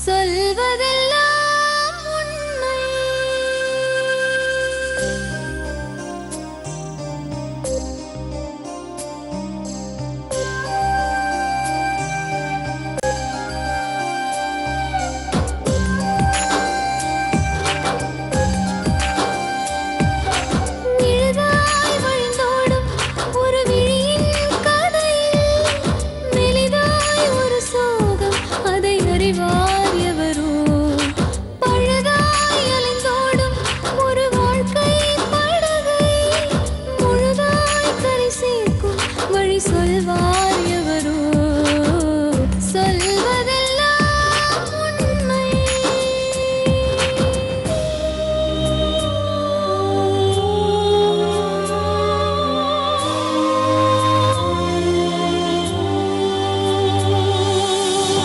சொல்வதெல்லாம் உண்மை. நிழலாய் வழிந்தோடும் ஒரு விழியின் கதையில் மெலிதாய் ஒரு சோகம், அதை அறிவார் எவரோ. பழுதாய் அலைந்தோடும் ஒரு வாழ்க்கை படகை முழுதாய் கரை சேர்க்கும் வழி சொல்வார் எவரோ. சொல்வதெல்லாம் உண்மை.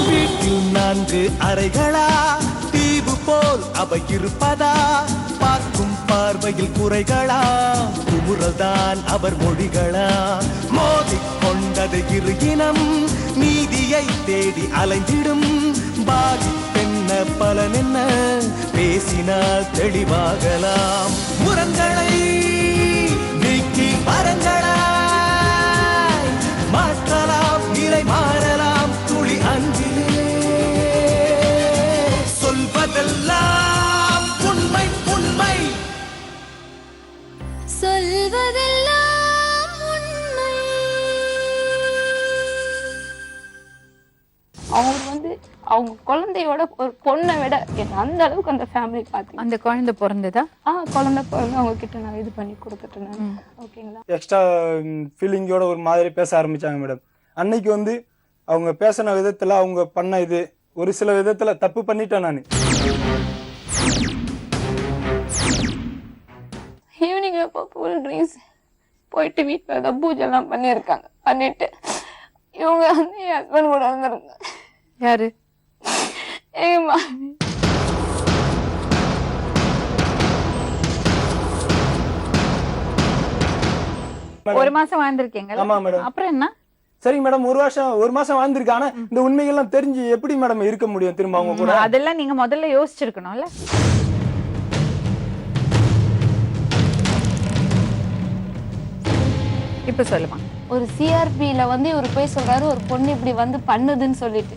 வீட்டில் 4 அறைகளா, தீவு போல் அவை இருப்பதா? பார்க்கும் பார்வையில் குறைகளா, குமுறல்தான் அவர் மொழிகளா? மோதிக்கொண்டது இரு இனம், நீதியை தேடி அலைந்திடும். பாதிப்பென்ன பலனென்ன, பேசினால் தெளிவாகலாம். முரண்களை நீக்கி வரங்களாய் மாற்றலாம், நிலை மாறலாம் துளி அன்பிலே. சொல்வதெல்லாம் உண்மை உண்மை. சொல்வதெல்லாம் உண்மை. அவங்க அவங்க குழந்தையோட ஒரு பொண்ணை விட அந்த அளவுக்கு அந்த ஃபேமிலி பார்த்து. அந்த குழந்தை பிறந்ததா? குழந்தை பிறந்து அவங்க கிட்ட நான் இது பண்ணி கொடுத்துட்டேன். ஓகேங்களா? எக்ஸ்ட்ரா ஃபீலிங்கோட ஒரு மாதிரி பேச ஆரம்பிச்சாங்க மேடம். அன்னைக்கு அவங்க பேசின விதத்துல, அவங்க பண்ண இது ஒரு சில விதத்துல தப்பு பண்ணிட்டேன் நான். ஈவினிங் அப்போ ஃபுல் ட்ரிங்க்ஸ் போயிட்டு வீட்டில் ஏதோ பூஜைலாம் பண்ணியிருக்காங்க. பண்ணிட்டு இவங்க என் ஹஸ்பண்ட் கூட வந்துருங்க. யாரு? எங்க மாமி. ஒரு மாசம் வாழ்ந்திருக்கீங்க. ஆமா மேடம். அப்புறம் என்ன? சரிங்க மேடம், ஒரு மாசம் வாழ்ந்திருக்கு. ஆனா இந்த உண்மைகள்லாம் தெரிஞ்சு எப்படி மேடம் இருக்க முடியும் திரும்ப அவங்க கூட? அதெல்லாம் நீங்க முதல்ல யோசிச்சிருக்கணும்ல. இப்ப சொல்லுமா. ஒரு சிஆர்பியில இவர் போய் சொல்றாரு ஒரு பொண்ணு இப்படி பண்ணுதுன்னு சொல்லிட்டு.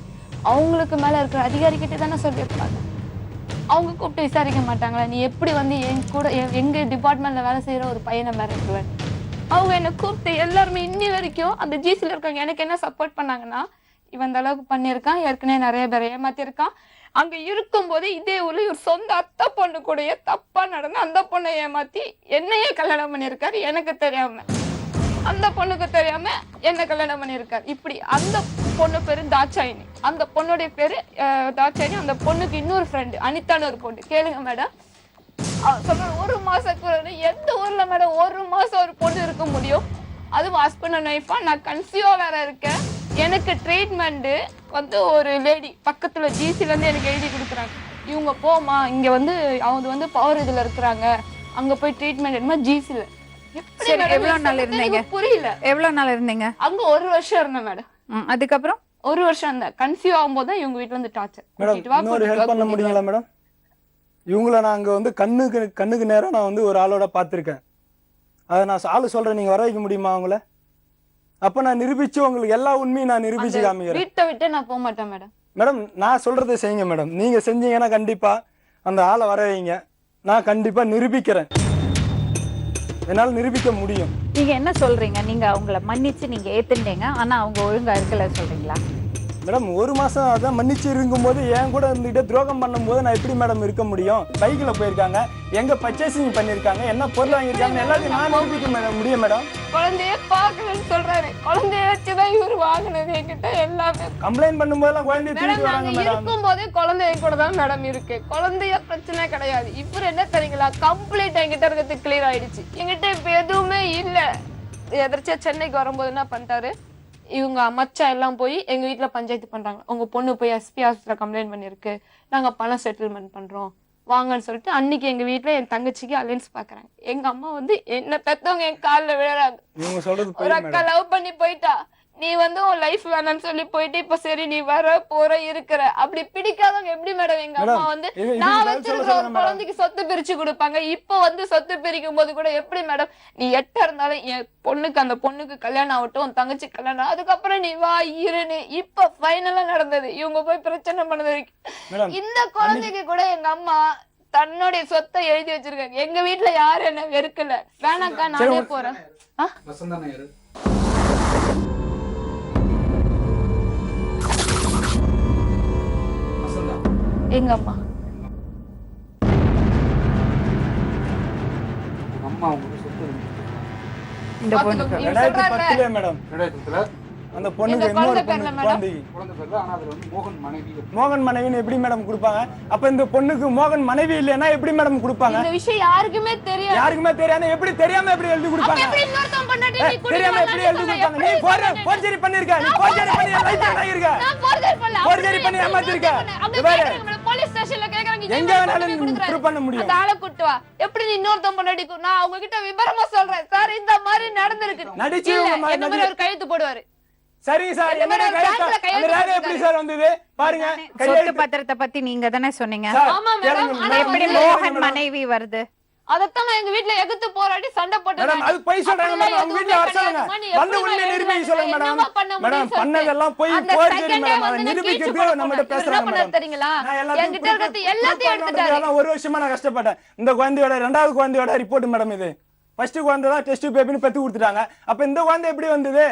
அவங்களுக்கு மேல இருக்கிற அதிகாரி கிட்ட தானே சொல்லியிருப்பாங்க. அவங்க கூப்பிட்டு விசாரிக்க மாட்டாங்களா, நீ எப்படி என் கூட எங்க டிபார்ட்மெண்ட்ல வேலை செய்யற ஒரு பையனை மிரட்டுவேன்? அவங்க என்னை கூப்பிட்டு எல்லாருமே இன்னி வரைக்கும் அந்த ஜிசில இருக்காங்க எனக்கு என்ன சப்போர்ட் பண்ணாங்கன்னா, இவன் அந்த அளவுக்கு பண்ணியிருக்கான், ஏற்கனவே நிறைய பேரை ஏமாத்திருக்கான். அங்க இருக்கும் போது இதே ஊர்ல ஒரு சொந்த அத்தை பொண்ணு கூடயே தப்பா நடந்து அந்த பொண்ணை ஏமாத்தி என்னையே கல்யாணம் பண்ணியிருக்காரு. எனக்கு தெரியாம, அந்த பொண்ணுக்கு தெரியாம என்ன கல்யாணம் பண்ணியிருக்காரு. இப்படி அந்த பொண்ணு பேரு தாட்சாயினி, அந்த பொண்ணுடைய பேரு தாட்சாயினி. அந்த பொண்ணுக்கு இன்னொரு ஃப்ரெண்டு அனிதான்னு ஒரு பொண்ணு. கேளுங்க மேடம், சொல்ற ஒரு மாசம் எந்த ஊர்ல மேடம் ஒரு மாசம் ஒரு பொண்ணு இருக்க முடியும்? அதுவும் ஹஸ்பண்ட் அண்ட் ஒய்ஃபா. நான் கன்சியூவா வேற இருக்கேன். எனக்கு ட்ரீட்மெண்ட் ஒரு லேடி பக்கத்துல ஜிசில இருந்து எனக்கு எழுதி கொடுக்குறாங்க. இவங்க போமா, இங்க அவங்க பவர் இதுல இருக்கிறாங்க, அங்க போய் ட்ரீட்மெண்ட் எடுமா ஜிசில. எவ்வளவு நாள் இருந்தீங்க? புரியல. எவ்வளவு நாள் இருந்தீங்க அங்க 1 வருஷம் இருந்தேன் மேடம். அதுக்கப்புறம் 1 வருஷம் இருந்தேன். கன்சியூவ் ஆகும்போது தான் இவங்க வீட்டுல டார்ச்சர். மேடம் இன்னொரு ஹெல்ப் பண்ண முடியுங்களா மேடம்? இவங்கள நான் அங்க கண்ணுக்கு நேரம் நான் ஒரு ஆளோட பார்த்துருக்கேன். அதை நான் ஆளு சொல்றேன், நீங்க வர வைக்க முடியுமா அவங்கள? அப்ப நான் நிரூபிச்சு உங்களுக்கு எல்லா உண்மையும் நான் நிரூபிச்சு காமிக்கிறேன். வீட்டை விட்டு நான் போக மாட்டேன் மேடம். மேடம் நான் சொல்றதை செய்யுங்க மேடம். நீங்க செஞ்சீங்கன்னா கண்டிப்பா அந்த ஆளை வர வைங்க. நான் கண்டிப்பா நிரூபிக்கிறேன், என்னால நிரூபிக்க முடியும். நீங்க என்ன சொல்றீங்க? நீங்க அவங்கள மன்னிச்சு நீங்க ஏத்துட்டீங்க, ஆனா அவங்க ஒழுங்கா இருக்கல சொல்றீங்களா? மேடம் 1 மாசம் அதான் மன்னிச்சு இருக்கும்போது என் கூட இருந்துகிட்டு துரோகம் பண்ணும்போது நான் எப்படி மேடம் இருக்க முடியும்? பைக்ல போயிருக்காங்க, எங்க பர்ச்சேசிங் பண்ணிருக்காங்க, என்ன பொருள் வாங்கியிருக்காங்க, எல்லாத்தையும் நான் நிரூபிக்க முடியும் மேடம். குழந்தைய பாக்கணும்னு சொல்றாரு. குழந்தைய வச்சுதான் இவரு வாங்கினது என்கிட்ட எல்லாமே. கம்ப்ளைண்ட் பண்ணும்போதெல்லாம் குழந்தைய தூக்கிட்டு வராங்க மேடம். இருக்கும் போதே குழந்தைய கூட தான் மேடம் இருக்கு. குழந்தைய பிரச்சனை கிடையாது. இவரு என்ன தெரியுங்களா, கம்ப்ளீட் என்கிட்ட இருக்கிறது கிளியர் ஆயிடுச்சு. என்கிட்ட இப்ப எதுவுமே இல்ல. எதிர்ச்சியா சென்னைக்கு வரும்போது என்ன பண்ணிட்டாரு, இவங்க மச்சா எல்லாம் போய் எங்க வீட்டுல பஞ்சாயத்து பண்றாங்க. உங்க பொண்ணு போய் எஸ்பி ஆஃபீஸ்ல கம்ப்ளைண்ட் பண்ணிருக்கு, நாங்க பணம் செட்டில்மெண்ட் பண்றோம் வாங்கன்னு சொல்லிட்டு அன்னைக்கு எங்க வீட்டுல என் தங்கச்சிக்கு அலைன்ஸ் பாக்குறாங்க. எங்க அம்மா என்ன பெத்தவங்க என் காலில் விழுறாங்க. ஒரு அக்கா லவ் பண்ணி போயிட்டா, நீ வந்து உன் லைஃப் வேணாம்னு சொல்லி போயிட்டு இப்ப சரி நீ வர போற இருக்கிற அப்படி பிடிக்காதவங்க எப்படி மேடம் எங்க அம்மா வந்து நான் வச்சிருக்கிற ஒரு குழந்தைக்கு சொத்து பிரிச்சு கொடுப்பாங்க. இப்ப வந்து சொத்து பிரிக்கும் போது கூட எப்படி மேடம் நீ எட்ட இருந்தாலும் என் பொண்ணுக்கு அந்த பொண்ணுக்கு கல்யாணம் ஆகட்டும் உன் தங்கச்சி கல்யாணம் அதுக்கப்புறம் நீ வா இருன்னு இப்ப ஃபைனலா நடந்தது இவங்க போய் பிரச்சனை பண்ணது இந்த குழந்தைக்கு கூட எங்க அம்மா தன்னுடைய சொத்தை எழுதி வச்சிருக்காங்க. எங்க வீட்டுல யாரும் என்ன வெறுக்கல வேணாக்கா நானே போறேன். எங்க அம்மா இந்த பொண்ணுக்கு 2010 மேடம் அந்த பொண்ணுக்கு இன்னொரு குழந்தை மோகன் மனைவின்னு எப்படி மேடம் கொடுப்பாங்க? அப்ப இந்த பொண்ணுக்கு மோகன் மனைவி இல்லைன்னா எப்படி மேடம் கொடுப்பாங்க? இந்த விஷயம் யாருக்குமே தெரியாது. யாருக்குமே தெரியாம எப்படி தெரியாம எப்படி எழுதி கொடுப்பாங்க? எப்படி இன்னொருத்தன் பொண்டாட்டி நீ தெரியாம எப்படி எழுதி கொடுப்பாங்க? நீ போர்ஜரி பண்ணிருக்க, நீ போர்ஜரி பண்ணி லைஃப் ஆகிருக்க, நான் போர்ஜரி பண்ணல, போர்ஜரி பண்ணி ஏமாத்திருக்க. போலீஸ் ஸ்டேஷன்ல கேக்குறாங்க எங்க வேணாலும் ப்ரூவ் பண்ண முடியும். அந்த ஆளை கூட்டு வா. எப்படி நீ இன்னொருத்தன் பொண்டாட்டி நான் அவங்க கிட்ட விபரமா சொல்றேன் சார் இந்த மாதிரி நடந்துருக்கு நடிச்சு என்ன மாதிரி ஒரு கையெழுத்து போடுவாரு. சரி சார் என்ன கையெழுத்து அந்த ரேகை எப்படி சார் வந்தது பாருங்க. சொத்து பத்திரத்தை பத்தி நீங்க தானே சொன்னீங்க. ஆமா மேடம் எப்படி மோகன் மனைவி வருது? அதத்தான் நான் எங்க வீட்ல எகுத்து போராடி சண்டை போட்டேன் மேடம். அது போய் சொல்றாங்க மேடம். அவங்க வீட்ல வர சொல்லுங்க. வந்து உண்மையை நிரூபிக்க சொல்லுங்க மேடம். மேடம் பண்ணதெல்லாம் போய் போர்ஜரி மேடம். அதை நிரூபிக்கிறதுக்கு நம்மட்ட பேசுறாங்க மேடம். தெரியுங்களா என்கிட்ட இருக்கிறது எல்லாத்தையும் எடுத்துட்டாரு. ஒரு வருஷமா நான் கஷ்டப்பட்டேன். இந்த குழந்தையோட இரண்டாவது குழந்தையோட ரிப்போர்ட் மேடம் இது. ஃபர்ஸ்ட் குழந்தை தான் டெஸ்ட் பேபின்னு பெத்து கொடுத்துட்டாங்க. அப்ப இந்த குழந்தை எப்படி வந்தது?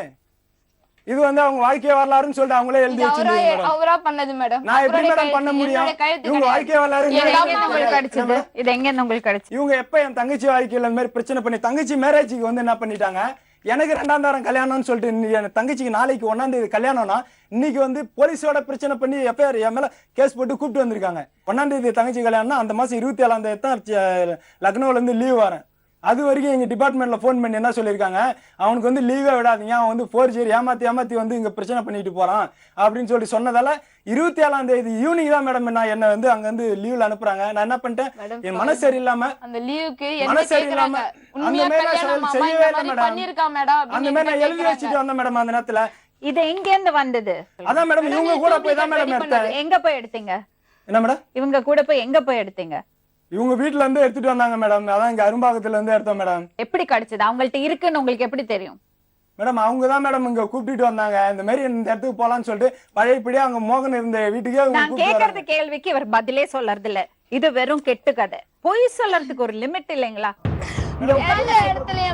இது வந்து அவங்க வாழ்க்கை வரலாறுன்னு சொல்லிட்டு அவங்களே எழுதி வச்சிருக்காங்க மேடம். அவரா பண்ணது மேடம். நான் எப்படி மேடம் பண்ண முடியும்? இவங்க வாழ்க்கை வரலாறு உங்களுக்கு கிடைச்சது. இது எங்க இருந்து உங்களுக்கு கிடைச்சது? இவங்க எப்ப என் தங்கச்சி வாழ்க்கையில இந்த மாதிரி பிரச்சனை பண்ணி தங்கச்சி மேரேஜுக்கு வந்து என்ன பண்ணிட்டாங்க? எனக்கு 2ஆம் தாரம் கல்யாணம்னு சொல்லிட்டு என் தங்கச்சிக்கு நாளைக்கு 1ஆம் தேதி கல்யாணம்னா இன்னைக்கு வந்து போலீஸோட பிரச்சனை பண்ணி எஃப்ஐஆர் என் மேல கேஸ் போட்டு கூப்பிட்டு வந்திருக்காங்க. 1ஆம் தேதி தங்கச்சி கல்யாணம்னா அந்த மாசம் 27ஆம் தேதி தான் லக்னோல இருந்து லீவ் வரேன். அது வரைக்கும் எங்க டிபார்ட்மெண்ட்ல போன் பண்ணி என்ன சொல்லியிருக்காங்க? அவனுக்கு வந்து லீவே விடாதீங்க, அவன் வந்து போர்ஜரி ஏமாத்தி வந்து இங்க பிரச்சனை பண்ணிட்டு போறான் அப்படின்னு சொல்லி சொன்னதால 27ஆம் தேதி ஈவினிங் தான் மேடம் நான் என்ன வந்து அங்க வந்து லீவ்ல அனுப்புறாங்க. நான் என்ன பண்ணிட்டேன்? என் மனசு சரியில்லாம அந்த லீவுக்கு மனசு சரியில்லாம அந்த மாதிரி செய்யவே இல்லை மேடம். அந்த மாதிரி நான் எழுதி வச்சுட்டு வந்தேன் மேடம் அந்த நேரத்துல. இது எங்க இருந்து வந்தது? அதான் மேடம் இவங்க கூட போய் தான் மேடம் எடுத்தேன். எங்க போய் எடுத்தீங்க? என்ன மேடம்? இவங்க கூட போய் எங்க போய் எடுத்தீங்க? இவங்க வீட்ல இருந்து எடுத்துட்டு வந்தாங்க மேடம். அதான் இங்க அரும்பாக்கத்துல இருந்து எடுத்தோம் மேடம். எப்படி கிடைச்சது? அவங்கள்ட்ட இருக்குன்னு உங்களுக்கு எப்படி தெரியும்? மேடம் அவங்க தான் மேடம் இங்க கூப்பிட்டு வந்தாங்க. இந்த மாதிரி இந்த இடத்துக்கு போலான்னு சொல்லிட்டு பழையபடியே அவங்க மோகன் இருந்த வீட்டுக்கே நான் கேக்குறது கேள்விக்கு இவர் பதிலே சொல்லறது இல்ல. இது வெறும் கெட்டு கதை. பொய் சொல்லறதுக்கு ஒரு லிமிட் இல்லைங்களா?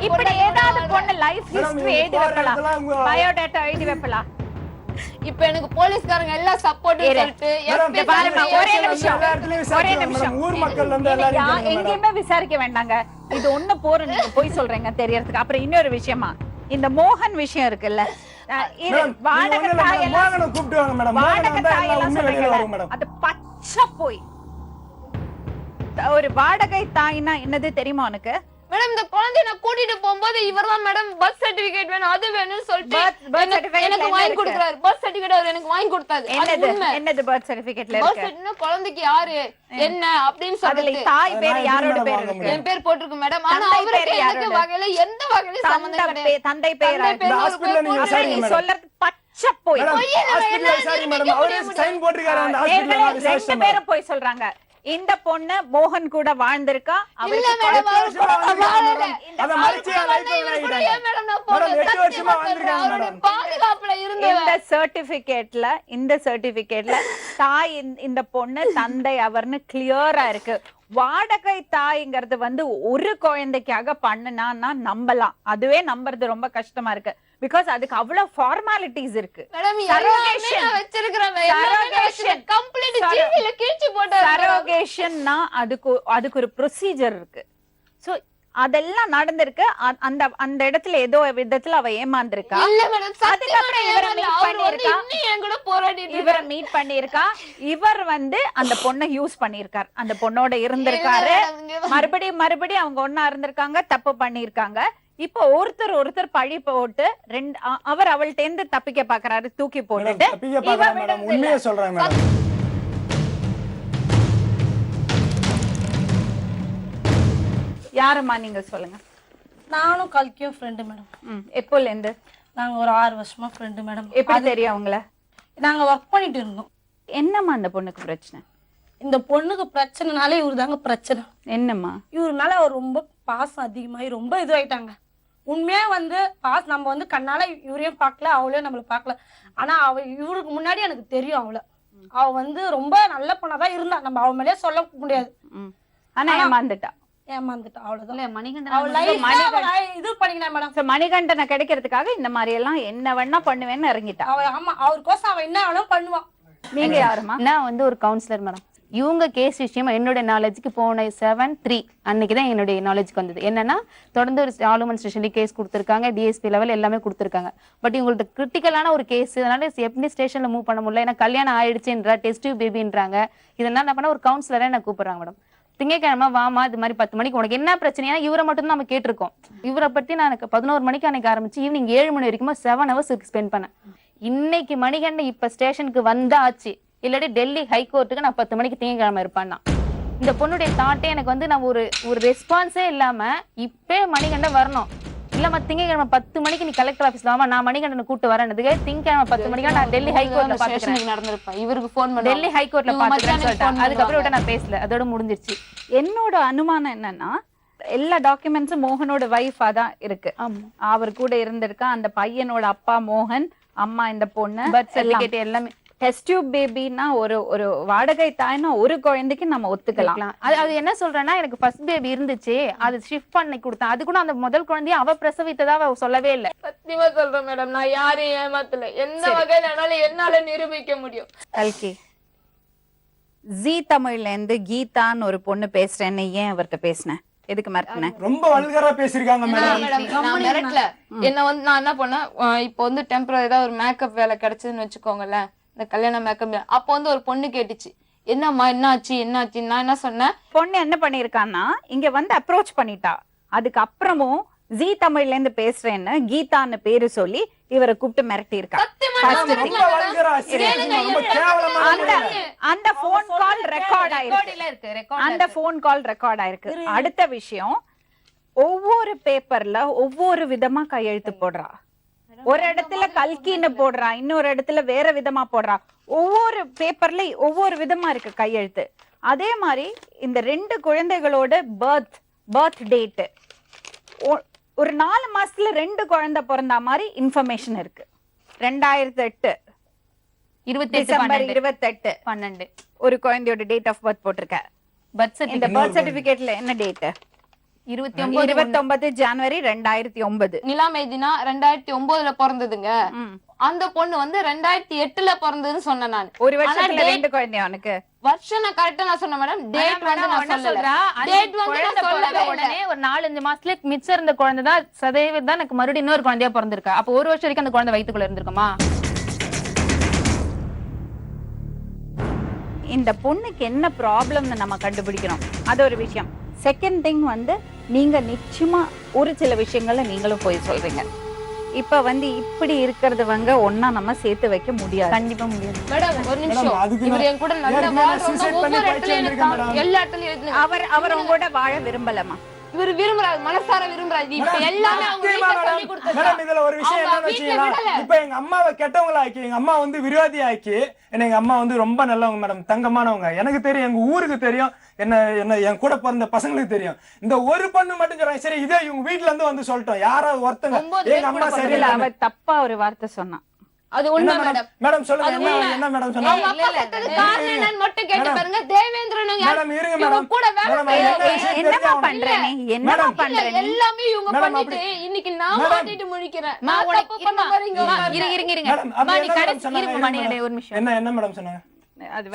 இப்படி ஏதாவது பொண்ணு லைஃப் ஹிஸ்டரி எழுதி வைக்கலாம், பயோடேட்டா எழுதி வைக்கலாம். இப்ப எனக்கு போலீஸ்காரங்க எல்லாம் சப்போர்ட் சொல்லிட்டு ஒரே நிமிஷம் ஊர் மக்கள் வந்து எல்லாரும் எங்கேயுமே விசாரிக்க வேண்டாங்க. இது ஒண்ணு போற நீங்க போய் சொல்றீங்க தெரியறதுக்கு. அப்புறம் இன்னொரு விஷயமா இந்த மோகன் விஷயம் இருக்குல்ல, வாடகை தாயெல்லாம் கூப்பிடுவாங்க மேடம். வாடகை தாயெல்லாம் சொல்றீங்க, அது பச்சை போய். ஒரு வாடகை தாய்னா என்னது தெரியுமா உனக்கு? மேடம் இந்த குழந்தைய நான் கூட்டிட்டு போகும்போது இவர்தான் மேடம் பர்த் சர்டிபிகேட் வேணும் அது வேணும்னு சொல்லிட்டு எனக்கு வாங்கி கொடுத்தாரு. பர்த் சர்டிபிகேட் அவர் எனக்கு வாங்கி கொடுத்தாரு. என்னது பர்த் சர்டிபிகேட்ல இருக்கு? பர்த் சர்டிபிகேட் குழந்தைக்கு யாரு என்ன அப்படின்னு சொல்லிட்டு தாய் பேர் யாரோட பேர் இருக்கு? என் பேர் போட்டுருக்கு மேடம். ஆனா அவருக்கு எனக்கு வகையில எந்த வகையில சம்பந்தம் கிடையாது. தந்தை பேர் ஹாஸ்பிடல்ல நீங்க சரி சொல்றது பச்சை போய். ஹாஸ்பிடல்ல சரி மேடம் அவரே சைன் போட்டுருக்காரு அந்த ஹாஸ்பிடல்ல. ரெண்டு பேரும் போய் சொல்றாங்க. இந்த பொண்ணு மோகன் கூட வாழ்ந்திருக்கா. இந்த சர்டிபிகேட்ல தாய் இந்த பொண்ணு தந்தை அவர்னு கிளியரா இருக்கு. வாடகை தாய்ங்கிறது வந்து ஒரு குழந்தைக்காக பண்ணுனா நம்பலாம். அதுவே நம்புறது ரொம்ப கஷ்டமா இருக்கு. பிகாஸ் அதுக்கு அவ்வளவு ஃபார்மாலிட்டிஸ் இருக்கு. சரோகேஷன்னா அதுக்கு ஒரு ப்ரொசீஜர் இருக்கு. சோ அதெல்லாம் நடந்திருக்கு. அந்த இடத்துல ஏதோ விதத்துல அவ ஏமாந்திருக்கா. இவரை மீட் பண்ணிருக்கா. இவர் வந்து அந்த பொண்ணை யூஸ் பண்ணிருக்காரு. அந்த பொண்ணோட இருந்திருக்காரு. மறுபடியும் அவங்க ஒன்னா இருந்திருக்காங்க, தப்பு பண்ணிருக்காங்க. இப்போ ஒருத்தர் பழி போட்டு அவர் அவள்கிட்ட இருந்து தப்பிக்க பாக்குறாரு, தூக்கி போட்டுட்டு. உண்மையை சொல்றேன் மேடம். யாருமா நீங்க சொல்லுங்க. நானும் கல்கியும் ஃப்ரெண்டு மேடம். எப்போல இருந்து? நாங்க ஒரு 6 வருஷமா ஃப்ரெண்டு மேடம். எப்படி தெரியும் அவங்கள? நாங்க ஒர்க் பண்ணிட்டு இருந்தோம். என்னம்மா அந்த பொண்ணுக்கு பிரச்சனை? இந்த பொண்ணுக்கு பிரச்சனைனாலே இவரு தாங்க பிரச்சனை. என்னம்மா? இவர் மேல அவர் ரொம்ப பாசம் அதிகமாகி ரொம்ப இதுவாயிட்டாங்க. உண்மையா வந்து நம்ம வந்து கண்ணால இவரையும் பார்க்கல, அவளையும் நம்மள பார்க்கல. ஆனா இவருக்கு முன்னாடி எனக்கு தெரியும் அவ வந்து ரொம்ப நல்ல பொண்ணாதான் இருந்தா. நம்ம அவ மேலே சொல்ல முடியாது. ஆனா ஏமாந்துட்டா. அவ்வளவுதான். மணிகண்டன் இது பண்ணிக்கினா மேடம். மணிகண்டனை கிடைக்கிறதுக்காக இந்த மாதிரி எல்லாம் என்ன வேணா பண்ணுவேன்னு இறங்கிட்டா. ஆமா, அவருக்கோசம் அவ என்ன வேணாலும் பண்ணுவான். நீங்க யாருமா? நான் வந்து ஒரு கவுன்சிலர் மேடம். இவங்க கேஸ் விஷயமா என்னோட நாலேஜுக்கு போன 7/3 அன்னைக்கு தான் என்னுடைய நாலேஜுக்கு வந்தது. என்னன்னா தொடர்ந்து ஒரு ஆலுமன் ஸ்டேஷன்ல கேஸ் கொடுத்துருக்காங்க, டிஎஸ்பி லெவல் எல்லாமே கொடுத்துருக்காங்க. பட் இவங்கள்ட்ட கிரிட்டிக்கலான ஒரு கேஸ், அதனால எப்படி ஸ்டேஷன்ல மூவ் பண்ண முடியல. ஏன்னா கல்யாணம் ஆயிடுச்சுன்றா, டெஸ்ட் பேபின்றாங்க. இதெல்லாம் என்ன பண்ண ஒரு கவுன்சிலரே என்ன கூப்பிடுறாங்க மேடம். திங்கக்கிழமை வாமா, இது மாதிரி 10 மணிக்கு உனக்கு என்ன பிரச்சனையா இவரை மட்டும் தான் நம்ம கேட்டிருக்கோம். இவரை பத்தி நான் எனக்கு 11 மணிக்கு அன்னைக்கு ஆரம்பிச்சு ஈவினிங் 7 மணி வரைக்கும் 7 hours ஸ்பெண்ட் பண்ணேன். இன்னைக்கு மணிகண்டன் இப்ப ஸ்டேஷனுக்கு வந்தாச்சு, இல்லாட்டி டெல்லி ஹைகோர்ட்டுக்கு நான் 10 மணிக்கு திங்கக்கிழமை இருப்பான்னா. இந்த பொண்ணுடைய தாட்டே எனக்கு வந்து நான் ஒரு ரெஸ்பான்ஸே இல்லாம இப்பே மணிகண்டன் வரணும், இல்லம்மா திங்கக்கிழமை 10 மணிக்கு நீ கலெக்டர் ஆபீஸ்ல வாமா, நான் மணிகண்டனை கூட்டு வரேன்றதுக்கு திங்கக்கிழமை 10 மணிக்கு நான் டெல்லி ஹைகோர்ட்ல பாத்துக்கிறேன் நடந்திருப்பேன். இவருக்கு போன் பண்ணி டெல்லி ஹைகோர்ட்ல பாத்துக்கிறேன்னு சொல்லிட்டாங்க. அதுக்கப்புறம் விட நான் பேசல, அதோட முடிஞ்சிருச்சு. என்னோட அனுமானம் என்னன்னா, எல்லா டாக்குமெண்ட்ஸும் மோகனோட வைஃபா தான் இருக்கு. அவர் கூட இருந்திருக்கா. அந்த பையனோட அப்பா மோகன், அம்மா இந்த பொண்ணு, பர்த் சர்டிபிகேட் எல்லாமே. டெஸ்ட் டியூப் பேபினா ஒரு வாடகை தாய்னா ஒரு குழந்தைக்கு நம்ம ஒத்துக்கலாம். அது என்ன சொல்றேன்னா, எனக்கு ஃபர்ஸ்ட் பேபி இருந்துச்சு, அது ஷிஃப்ட் பண்ணி கொடுத்தேன். அது கூட அந்த முதல் குழந்தைய அவ பிரசவித்ததா அவ சொல்லவே இல்லை. சத்தியமா சொல்றேன் மேடம், நான் யாரையும் ஏமாத்தல. எந்த வகையில என்னால நிரூபிக்க முடியும். கல்கி, ஜீ தமிழ்ல இருந்து கீதான்னு ஒரு பொண்ணு பேசுறேன்னு ஏன் அவர்கிட்ட பேசினேன்? எதுக்கு மிரட்டினேன்? ரொம்ப வல்கரா பேசிருக்காங்க மேடம். நான் மிரட்டல. என்ன வந்து நான் என்ன பண்ணேன், இப்போ வந்து டெம்பரரியா ஒரு மேக்கப் வேலை கிடைச்சதுன்னு வச்சுக்கோங்களேன், இந்த கல்யாண மேக்கப். அப்போ வந்து ஒரு பொண்ணு கேட்டுச்சு, என்னம்மா என்னாச்சு என்னாச்சு. நான் என்ன சொன்னேன், பொண்ணு என்ன பண்ணிருக்கான்னா இங்க வந்து அப்ரோச் பண்ணிட்டா. அதுக்கு அப்புறமும் ஜீ தமிழ்ல இருந்து பேசுறேன்னு கீதான்னு பேரு சொல்லி இவரை கூப்பிட்டு மிரட்டி இருக்கா. அந்த போன் கால் ரெக்கார்ட் ஆயிருக்கு. அந்த போன் கால் ரெக்கார்ட் ஆயிருக்கு. அடுத்த விஷயம், ஒவ்வொரு பேப்பர்ல ஒவ்வொரு விதமா கையெழுத்து போடுறா. ஒரு இடத்துல கல்கின்னு போடுறா, இன்னொரு இடத்துல வேற விதமா போடுறா. ஒவ்வொரு பேப்பர்ல ஒவ்வொரு விதமா இருக்கு கையெழுத்து. அதே மாதிரி இந்த 2 குழந்தைகளோட பர்த் டேட் ஒரு 4 மாசத்துல 2 குழந்தை பிறந்த மாதிரி இன்ஃபர்மேஷன் இருக்கு. 2008 டிசம்பர் 28 ஒரு குழந்தையோட டேட் ஆஃப் பர்த் போட்டிருக்க. இந்த பர்த் சர்டிபிகேட்ல என்ன டேட்? 29 ஜனவரி 2009. நிலா மைதினா 2009ல பிறந்ததுங்க. அந்த பொண்ணு வந்து 2008ல பிறந்ததுன்னு சொன்னேன் நான். ஒரு வருஷத்துல 2 குழந்தையா உனக்கு? வருஷம் நான் கரெக்டா நான் சொன்னேன் மேடம். டேட் வந்து நான் சொல்லல. டேட் வந்து நான் சொல்லல. உடனே ஒரு 4-5 மாசத்துல மிச்சம் இருந்த குழந்தை தான் சதவீதம் தான் எனக்கு மறுபடியும் இன்னொரு குழந்தையா பிறந்திருக்கா. அப்போ ஒரு வருஷம் வரைக்கும் அந்த குழந்தை வயித்துக்குள்ள இருந்திருக்குமா? இந்த பொண்ணுக்கு என்ன ப்ராப்ளம்னு நம்ம கண்டுபிடிக்கணும். அது ஒரு விஷயம். செகண்ட் திங் வந்து, நீங்க நிச்சயமா ஒரு சில விஷயங்கள்ல நீங்களும் போய் சொல்றீங்க. இப்ப வந்து இப்படி இருக்கிறது ஒன்னா நம்ம சேர்த்து வைக்க முடியாது. கண்டிப்பா முடியாது மேடம். ஒரு நிமிஷம், இவர் என் கூட நல்ல ஒவ்வொரு இடத்துலயும் எல்லா இடத்துலயும் அவர் உங்க கூட வாழ விரும்பலமா? இவர் விரும்புறாரு, மனசார விரும்புறாரு. இப்ப எல்லாமே அவங்க வீட்ல சொல்லி கொடுத்தது. மேடம், இதுல ஒரு விஷயம் என்னன்னு வச்சீங்களா, இப்ப எங்க அம்மாவை கெட்டவங்களா ஆக்கி, எங்க அம்மா வந்து விரோதி ஆக்கி, எங்க அம்மா வந்து ரொம்ப நல்லவங்க மேடம், தங்கமானவங்க. எனக்கு தெரியும், எங்க ஊருக்கு தெரியும், என்ன என் கூட பிறந்த பசங்களுக்கு தெரியும். இந்த ஒரு பொண்ணு மட்டும் சொல்றாங்க. சரி, இதே இவங்க வீட்டுல இருந்து வந்து சொல்லிட்டோம், யாராவது ஒருத்தங்க எங்க அம்மா சரியில்லை. அவ தப்பா ஒரு வார்த்தை சொன்னா. அது உண்மை மேடம். மேடம் சொல்லுங்க, என்ன மேடம் சொன்னாங்க? காரணம் என்னன்னு மட்டும் கேட்டு பாருங்க. தேவேந்திரன் மேடம் இருங்க மேடம், கூட என்னமா பண்ற நீ? என்னமா பண்ற நீ? எல்லாமே இவங்க பண்ணிட்டு இன்னைக்கு நான் மாட்டிட்டு முழிக்கிறேன். நான் தப்பு பண்ண வரீங்க. இருங்க அம்மா, நீ கடைசி இருங்க மணி ஒரு நிமிஷம். என்ன மேடம் சொன்னாங்க? அது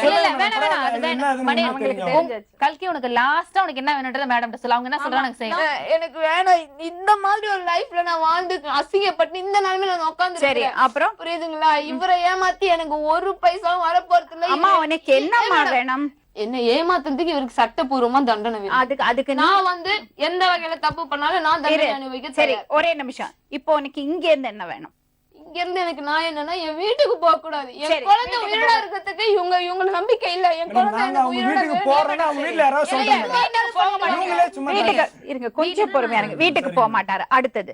கல்கி, உனக்கு லாஸ்டா உனக்கு என்ன வேணும்ன்றத மேடம் சொல்ல. அவங்க என்ன சொல்றாங்க எனக்கு செய்யுங்க. எனக்கு வேணாம். இந்த மாதிரி ஒரு லைஃப்ல நான் வாழ்ந்து அசிங்கப்பட்டு இந்த நிலைமையில நான் உட்கார்ந்து. சரி, அப்புறம் புரியுதுங்களா? இவரை ஏமாத்தி எனக்கு ஒரு பைசாவும் வரப்போறது இல்ல. அம்மா, உனக்கு என்னமா வேணும்? என்ன ஏமாத்துறதுக்கு இவருக்கு சட்டப்பூர்வமா தண்டனை வேணும். அதுக்கு நான் வந்து எந்த வகையில தப்பு பண்ணாலும் நான் தண்டனை அனுபவிக்க. சரி, ஒரே நிமிஷம். இப்போ உனக்கு இங்க இருந்து என்ன வேணும்? இங்க இருந்து எனக்கு நான் என்னன்னா, என் வீட்டுக்கு போக கூடாது. என் குழந்தை உயிரோட இருக்கிறதுக்கு இவங்க நம்பிக்கை இல்ல. என் குழந்தை வீட்டுக்கு போறேன்னா அவங்க வீட்டுல யாராவது சொல்றாங்க. போக மாட்டாங்க. இவங்களே சும்மா வீட்டுக்கு இருங்க, கொஞ்சம் பொறுமையா இருங்க. வீட்டுக்கு போக மாட்டாரு. அடுத்தது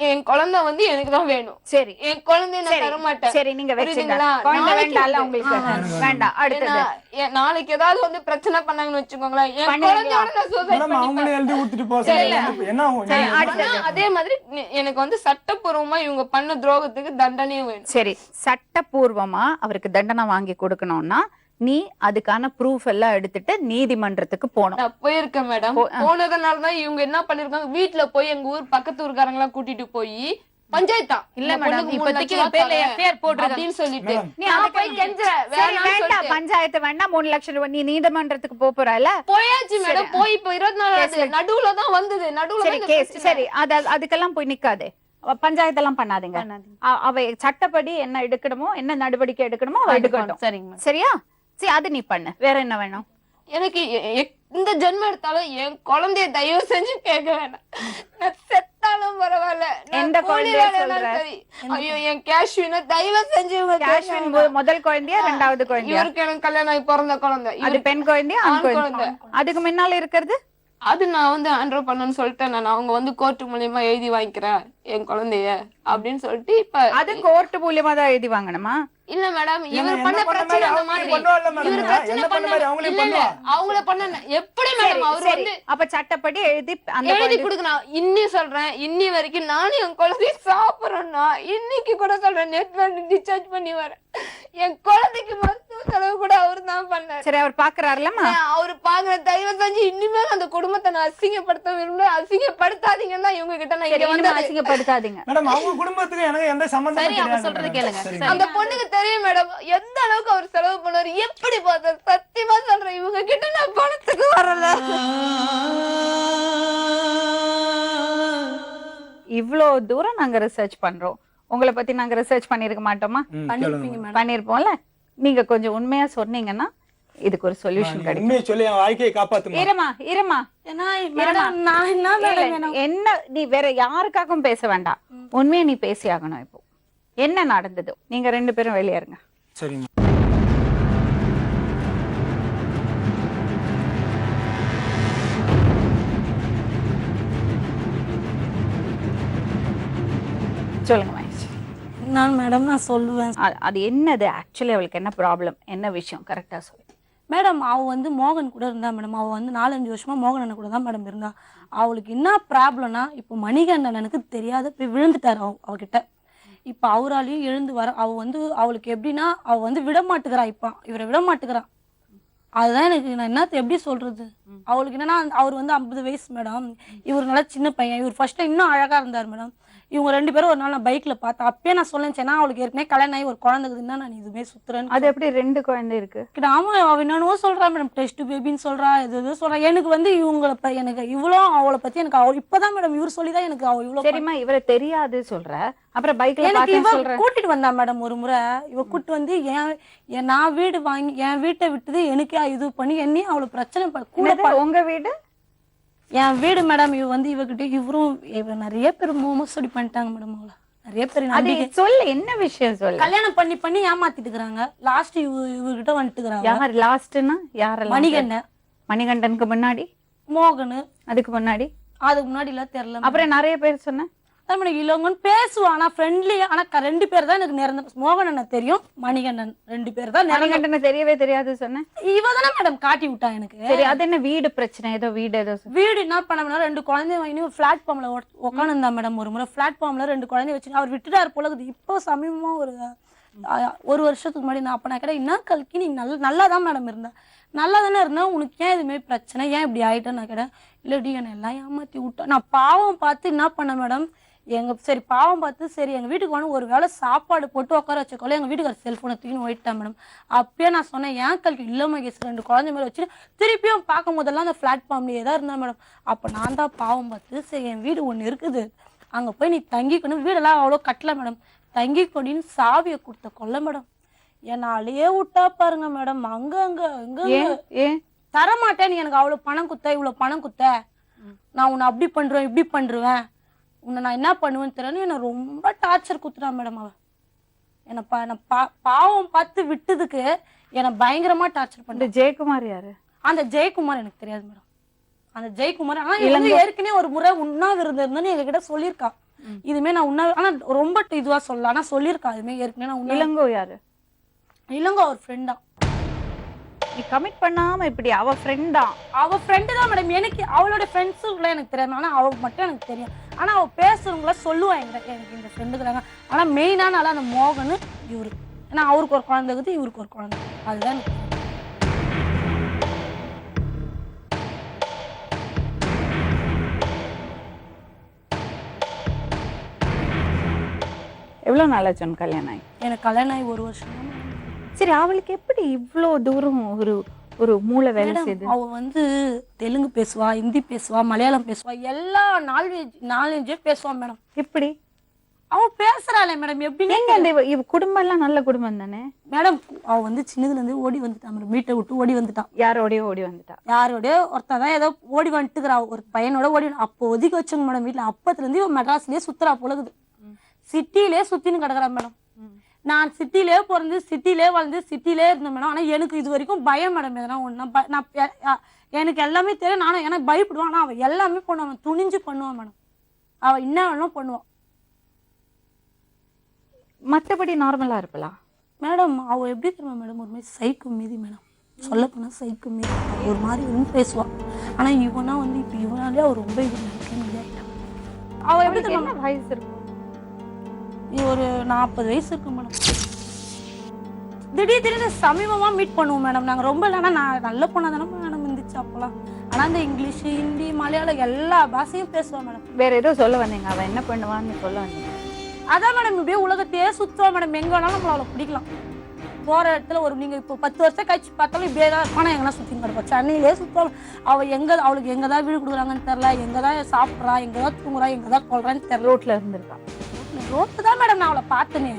என் குழந்தை வந்து எனக்கு தான் வேணும். சரி, என் குழந்தைய நான் சரி, தர மாட்டேன். சரி, நீங்க வச்சுங்க. புரியுதுங்களா? குழந்தை நாளைக்கு வேண்டாம்ல உங்களுக்கு. வேண்டாம். அடுத்தது நாளைக்கு ஏதாவது வந்து பிரச்சனை பண்ணாங்கன்னு வச்சுக்கோங்களேன், என் பண்ணுவீங்களா? குழந்தையோட நான் suicide மேடம் அவங்களே பண்ணிப்பேன். எழுதி கொடுத்துட்டு போக சொல்லுங்க. என்ன ஆகும்? சரி, நீங்க- அடுத்தது. ஆனா, அதே மாதிரி எனக்கு வந்து சட்டப்பூர்வமா இவங்க பண்ண துரோகத்துக்கு தண்டனையும் வேணும். சரி, சட்டப்பூர்வமா அவருக்கு தண்டனை வாங்கி கொடுக்கணும்னா நீ அதுக்கான ப்ரூஃப் எல்லாம் எடுத்துட்டு நீதிமன்றத்துக்கு போகணும். நான் போயிருக்கேன் மேடம். போனதுனாலதான் இவங்க என்ன பண்ணிருக்காங்க, வீட்டுல போய் எங்க ஊர் பக்கத்து ஊர்க்காரங்க எல்லாம் கூட்டிட்டு போய் பஞ்சாயத்தா இல்ல மேடம், இப்போதைக்கு பேர்ல FIR போட்டுருக்காங்க அப்படின்னு சொல்லிட்டு மேடம். நீ நான் அதுக்கு போய் கெஞ்சுறேன். சரி, வேணாம்னு வேண்டாம், சொல்லிட்டு. பஞ்சாயத்து வேண்டாம், 3 லட்சம் ரூபாய் நீ நீதிமன்றத்துக்கு போறல. போயாச்சு மேடம். போய் இப்ப 24 நடுவுல தான் வந்தது. நடுவுல சரி, கேஸ் சரி, அதுக்கெல்லாம் போய் நிக்காதே. பஞ்சாயத்தெல்லாம் பண்ணாதீங்க. அவ சட்டப்படி என்ன எடுக்கணுமோ, என்ன நடவடிக்கை எடுக்கணுமோ அவ எடுக்கட்டும். சரிங்க. சரியா? சரி, அது நீ பண்ணு. வேற என்ன வேணும்? எனக்கு இந்த ஜென்மம் எடுத்தாலும் என் குழந்தைய தயவு செஞ்சு கேட்க வேண்டாம். நான் செத்தாலும் பரவாயில்ல. நான் எந்த கூலி குழந்தைய வேலைனாலும் சொல்ற? சரி. ஐயோ, என் கேஷ்வின தயவு செஞ்சு இவங்க காஷ்மீர் முதல் குழந்தையா, 2வது குழந்தையா? இவருக்கு எனக்கு கல்யாணம் ஆகி பிறந்த குழந்தை. அது பெண் குழந்தையா, ஆண் ஆண் குழந்தை? குழந்தை. அதுக்கு முன்னால இருக்கிறது அது நான் வந்து ஆண்ட்ரோ பண்ணணும்னு சொல்லிட்டேன். நான் அவங்க வந்து கோர்ட் மூலியமா எழுதி வாங்கிக்கிறேன் என் குழந்தைய அப்படின்னு சொல்லிட்டு இப்ப அது கோர்ட் மூலியமா தான் எழுதி வாங்கணுமா? இல்ல மேடம், என்ன இவர் பண்ண பண்ண பிரச்சனை அந்த மாதிரி மாதிரி. பண்ணுவாங்கல்ல மேடம்? இவர் என்ன பிரச்சனை பண்ண மாதிரி அவங்களே இல்ல இல்ல பண்ணுவா? அவங்கள பண்ண எப்படி சரி, மேடம் அவர் சரி. வந்து அப்ப சட்டப்படி எழுதி அந்த எழுதி குழந்தை- கொடுக்கணும். இன்னி சொல்றேன், இன்னி வரைக்கும் நானும் என் குழந்தைய சாப்பிடறேன்னா இன்னைக்கு கூட சொல்றேன், நெட் வந்து டிஸ்சார்ஜ் பண்ணி வரேன். என் குழந்தைக்கு மருத்துவ செலவு கூட அவரு தான் பண்ணாரு. சரி, அவர் பாக்குறாருலமா? அவரு பாக்குற தயவு செஞ்சு இனிமேல் அந்த குடும்பத்தை நான் அசிங்கப்படுத்த விரும்பல. அசிங்கப்படுத்தாதீங்கன்னா இவங்க கிட்ட நான் இங்க வந்து அசிங்கப்படுத்தாதீங்க. மேடம் அவங்க குடும்பத்துக்கு எனக்கு எந்த சம்பந்தமும் சரி, அவங்க கிடையாது சொல்றது மேடம். கேளுங்க. சரி. சரி. அந்த பொண்ணுக்கு தெரியும் மேடம் எந்த அளவுக்கு அவர் செலவு பண்ணாரு, எப்படி பார்த்தாரு. சத்தியமா சொல்றேன், இவங்க கிட்ட நான் பணத்துக்கு வரல. இவ்ளோ தூரம் நாங்க ரிசர்ச் பண்றோம், உங்களை பத்தி நாங்க ரிசர்ச் பண்ணிருக்க மாட்டோமா? ம், பண்ணிருப்பீங்க கேளுங்க. மேடம். பண்ணிருப்போம்ல. நீங்க கொஞ்சம் உண்மையா சொன்னீங்கன்னா இதுக்கு ஒரு சொல்யூஷன் நீங்க கிடைக்கும். உண்மையை சொல்லி என் வாழ்க்கையை காப்பாத்துமா. இருமா ஏன்னா மேடம் நான் என்ன மேடம் வேணும்? என்ன நீ வேற யாருக்காகவும் பேச வேண்டாம், உண்மையா நீ பேசி ஆகணும். இப்போ என்ன நடந்தது? நீங்க 2 பேரும் வெளியேறுங்க. சரிங்க. சொல்லுங்க மகேஷ். நான் மேடம் நான் சொல்லுவேன் அது என்னது ஆக்சுவலி? அவளுக்கு என்ன ப்ராப்ளம், என்ன விஷயம் கரெக்டா சொல்லு. மேடம். அவ வந்து மோகன் கூட இருந்தா மேடம். அவ வந்து 4-5 வருஷமா மோகன் அண்ணன் கூட தான் மேடம் இருந்தா. அவளுக்கு என்ன ப்ராப்ளம்னா, இப்போ மணிகண்டன் எனக்கு தெரியாத போய் விழுந்துட்டாரு அவகிட்ட. இப்போ அவராலையும் எழுந்து வர அவ வந்து அவளுக்கு எப்படின்னா, அவ வந்து விட மாட்டுக்கிறா. இப்போ இவரை விட மாட்டுக்கிறான். அதுதான் எனக்கு நான் என்னத்த எப்படி சொல்றது. அவளுக்கு என்னன்னா, அவர் வந்து 50 வயசு மேடம். இவர் நல்லா சின்ன பையன். இவர் ஃபர்ஸ்ட் இன்னும் அழகா இருந்தார் மேடம். இவங்க 2 பேரும் ஒரு நாள் நான் பைக்ல பார்த்தேன். அப்பயே நான் சொல்லேன், அவளுக்கு ஏற்கனவே கல்யாணம் ஆகி ஒரு குழந்தைக்குதுன்னா நான் இதுவுமே சுத்துறேன்னு. அது எப்படி 2 குழந்தை இருக்கு? ஆமா, அவ என்னன்னோ சொல்றா மேடம். டெஸ்ட் பேபின்னு சொல்றா, எது சொல்றா. எனக்கு வந்து இவங்களை எனக்கு இவ்வளோ அவளை பத்தி எனக்கு அவ இப்பதான் மேடம் இவர் சொல்லிதான் எனக்கு அவ இவ்வளோ சரிம்மா, இவரை தெரியாது சொல்ற, அப்புறம் பைக்ல எனக்கு பார்த்தேன்னு இவ சொல்ற. கூட்டிட்டு வந்தா மேடம். ஒரு முறை இவ கூட்டு வந்து நான் வீடு வாங்கி என் வீட்டை விட்டுது எனக்கு இது பண்ணி என்னையும் அவளை பிரச்சனை கூட உங்க வீடு? என் வீடு மேடம். இவ வந்து இவகிட்ட இவ நிறைய பேர் மோசடி பண்ணிட்டாங்க மேடம். அவளை நிறைய பேர் அது நம்பிக்கை சொல்லு, என்ன விஷயம் சொல்லு. கல்யாணம் பண்ணி ஏமாத்திட்டு இருக்கிறாங்க. லாஸ்ட் இவகிட்ட வந்துட்டுக்கிறாங்க. யார் லாஸ்ட்னா? யாரெல்லாம்? மணிகண்டன். மணிகண்டனுக்கு முன்னாடி மோகனு. அதுக்கு முன்னாடி அதுக்கு முன்னாடி எல்லாம் தெரியல. அப்புறம் நிறைய பேர் சொன்னேன். இளங்கன்னு பேசுவான், ஆனா ஃப்ரெண்ட்லி. ஆனா 2 பேர் தான் எனக்கு நிறந்த. மோகன் அண்ணன் தெரியும், மணிகண்டன் 2 பேர் தான் நிறந்த. மணிகண்டனை தெரியவே தெரியாது சொன்னேன். இவ தானே மேடம் காட்டி விட்டா எனக்கு. சரி, அது என்ன வீடு பிரச்சனை? ஏதோ வீடு வீடு என்ன பண்ண 2 குழந்தைய வாங்கி ஒரு பிளாட்ஃபார்ம்ல உட்காந்து இருந்தா மேடம். ஒரு முறை பிளாட்ஃபார்ம்ல 2 குழந்தைய வச்சு அவர் விட்டுட்டாரு போல இருக்குது. இப்போ சமீபமா ஒரு வருஷத்துக்கு முன்னாடி நான் அப்ப நான் கேட்டேன், என்ன கல்கி நீ நல்லா தான் மேடம் இருந்த, நல்லா தானே இருந்தா, உனக்கு ஏன் இதுமாரி பிரச்சனை, ஏன் இப்படி ஆயிட்டேன்னு நான் கேட்டேன். இல்லடி என்னை எல்லாம் ஏமாத்தி விட்டா. நான் பாவம் பார்த்து என்ன பண்ண மேடம், சரி பாவம் பார்த்து சரி எங்க வீட்டுக்கு வந்து ஒரு வேளை சாப்பாடு போட்டு உட்கார வச்சுக்கோல, எங்க வீட்டுக்கு செல்போனை தூக்கின்னு போயிட்டேன் மேடம். அப்பயே நான் சொன்னேன், ஏன் கல்வி இல்ல மகேஷ் 2 குழந்தை மேல வச்சு திருப்பியும் பார்க்கும் போதெல்லாம் அந்த பிளாட்ஃபார்ம்லயே தான் இருந்தேன் மேடம். அப்ப நான் தான் பாவம் பார்த்து சரி என் வீடு ஒண்ணு இருக்குது, அங்க போய் நீ தங்கிக்கணும். வீடெல்லாம் அவ்வளோ கட்டல மேடம். தங்கி கொடின்னு சாவியை கொடுத்த கொல்ல மேடம். என்னாலேயே விட்டா பாருங்க மேடம். அங்க தரமாட்டேன், நீ எனக்கு அவ்வளவு பணம் குத்த, இவ்வளவு பணம் குத்த, நான் உன்னை அப்படி பண்றேன் இப்படி பண்றேன், உன்னை நான் என்ன பண்ணுவேன்னு தெரியல. என்னை ரொம்ப டார்ச்சர் குத்துறான் மேடம். அவன் என்னை பாவம் பார்த்து விட்டதுக்கு என்னை பயங்கரமா டார்ச்சர் பண்ற. ஜெயக்குமார் யாரு? அந்த ஜெயக்குமார் எனக்கு தெரியாது மேடம். அந்த ஜெயக்குமார். ஆனா இவங்க ஏற்கனவே ஒரு முறை உண்ணாவிரதம் இருந்தேன்னு எங்ககிட்ட சொல்லியிருக்கா. இதுமே நான் ஆனா ரொம்ப இதுவா சொல்லல, ஆனா சொல்லியிருக்கா இதுமே ஏற்கனவே நான் இளங்கோ யாரு? இளங்கோ அவர் ஃப்ரெண்டா. நீ கமிட் பண்ணாம இப்படி அவ ஃப்ரெண்டா? அவ ஃப்ரெண்டு தான் மேடம். எனக்கு அவளோட ஃப்ரெண்ட்ஸுக்குள்ள எனக்கு தெரியாது, ஆனா அவ மட்டும் எனக்கு தெரியும். ஆனா அவ பேசுறவங்கள சொல்லுவா எனக்கு இந்த ஃப்ரெண்டுக்குறாங்க. ஆனா மெயினான ஆளா அந்த மோகன் இவரு. ஏன்னா அவருக்கு ஒரு குழந்தை இருக்குது, இவருக்கு ஒரு குழந்தை. அதுதான் எனக்கு தெரியும். எவ்வளவு நாளாச்சு உனக்கு கல்யாணம் ஆகி? எனக்கு கல்யாணம் ஆகி 1 வருஷம் தான். சரி, அவளுக்கு எப்படி இவ்ளோ தூரம் ஒரு மூளை வேலை செய்யுது? அவ வந்து தெலுங்கு பேசுவா, ஹிந்தி பேசுவா, மலையாளம் பேசுவா, எல்லா நாலேஜே பேசுவா மேடம். எப்படி அவ பேசுறாளே மேடம். எப்படி எங்க அந்த இவ குடும்பம் எல்லாம் நல்ல குடும்பம் தானே மேடம்? அவ வந்து சின்னதுல இருந்து ஓடி வந்துட்டான் மேடம். வீட்டை விட்டு ஓடி வந்துட்டான். யாரோடய ஓடி வந்துட்டா? யாரோடய ஒருத்தன் தான் ஏதோ ஓடி வந்துட்டுக்கிறா. ஒரு பையனோட ஓடி. அப்போ ஒதுக்கி வச்சுங்க மேடம் வீட்டுல. அப்பத்துல இருந்து இவன் மெட்ராஸ்லயே சுத்துறா போலகுது. சிட்டிலே சுத்தின்னு கிடக்குறா மேடம். நான் சிட்டிலே பிறந்து சிட்டிலே வளர்ந்து சிட்டிலே இருந்தேன் மேடம். ஆனா எனக்கு இது வரைக்கும் பயம் மேடம். எதனா ஒண்ணு நான் எனக்கு எல்லாமே தெரியும். நானும் எனக்கு பயப்படுவான். ஆனா அவ எல்லாமே பண்ணுவான், துணிஞ்சு பண்ணுவான் மேடம். அவ என்ன வேணும் பண்ணுவான். மற்றபடி நார்மலா இருப்பலாம் மேடம். அவ எப்படி தெரியுமா மேடம்? ஒரு மாதிரி சைக்கு மீதி மேடம். சொல்ல போனா சைக்கு மீதி. ஒரு மாதிரி இன்னும் பேசுவான். ஆனா இவனா வந்து இப்ப இவனாலே அவ ரொம்ப இது நினைக்க. அவ எப்படி தெரியுமா? வயசு இருக்கும் ஒரு 40 வயசு இருக்கு மேடம். திடீர்னு சமீபமா மீட் பண்ணுவோம் மேடம். நாங்க ரொம்ப இல்லைன்னா நான் நல்ல பொண்ணா தானே மேடம் இருந்துச்சு அப்பெல்லாம். ஆனா இந்த இங்கிலீஷ், ஹிந்தி, மலையாளம் எல்லா பாஷையும் பேசுவா மேடம். வேற ஏதோ சொல்ல வந்தீங்க, அவ என்ன பண்ணுவான்னு சொல்ல வந்தீங்க? அதான் மேடம், இப்படியே உலகத்தையே சுத்துவா மேடம். எங்க வேணாலும் நம்மள அவளை பிடிக்கலாம். போற இடத்துல ஒரு நீங்க இப்போ 10 வருஷம் கழிச்சு பார்த்தாலும் இப்படியே தான் இருப்பானா. எங்கன்னா சுத்தின்னு கிடப்பா. சென்னையிலே சுத்தாலும் அவளுக்கு எங்கதான் வீடு கொடுக்குறாங்கன்னு தெரியல, எங்கதான் சாப்பிட்றா, எங்கதான் தூங்குறா, எங்கதான் கொள்றான்னு தெரியல. ரோட்ல இருந்திருக்கா. ரோட்டு தான் மேடம். நான் அவளை பார்த்தனே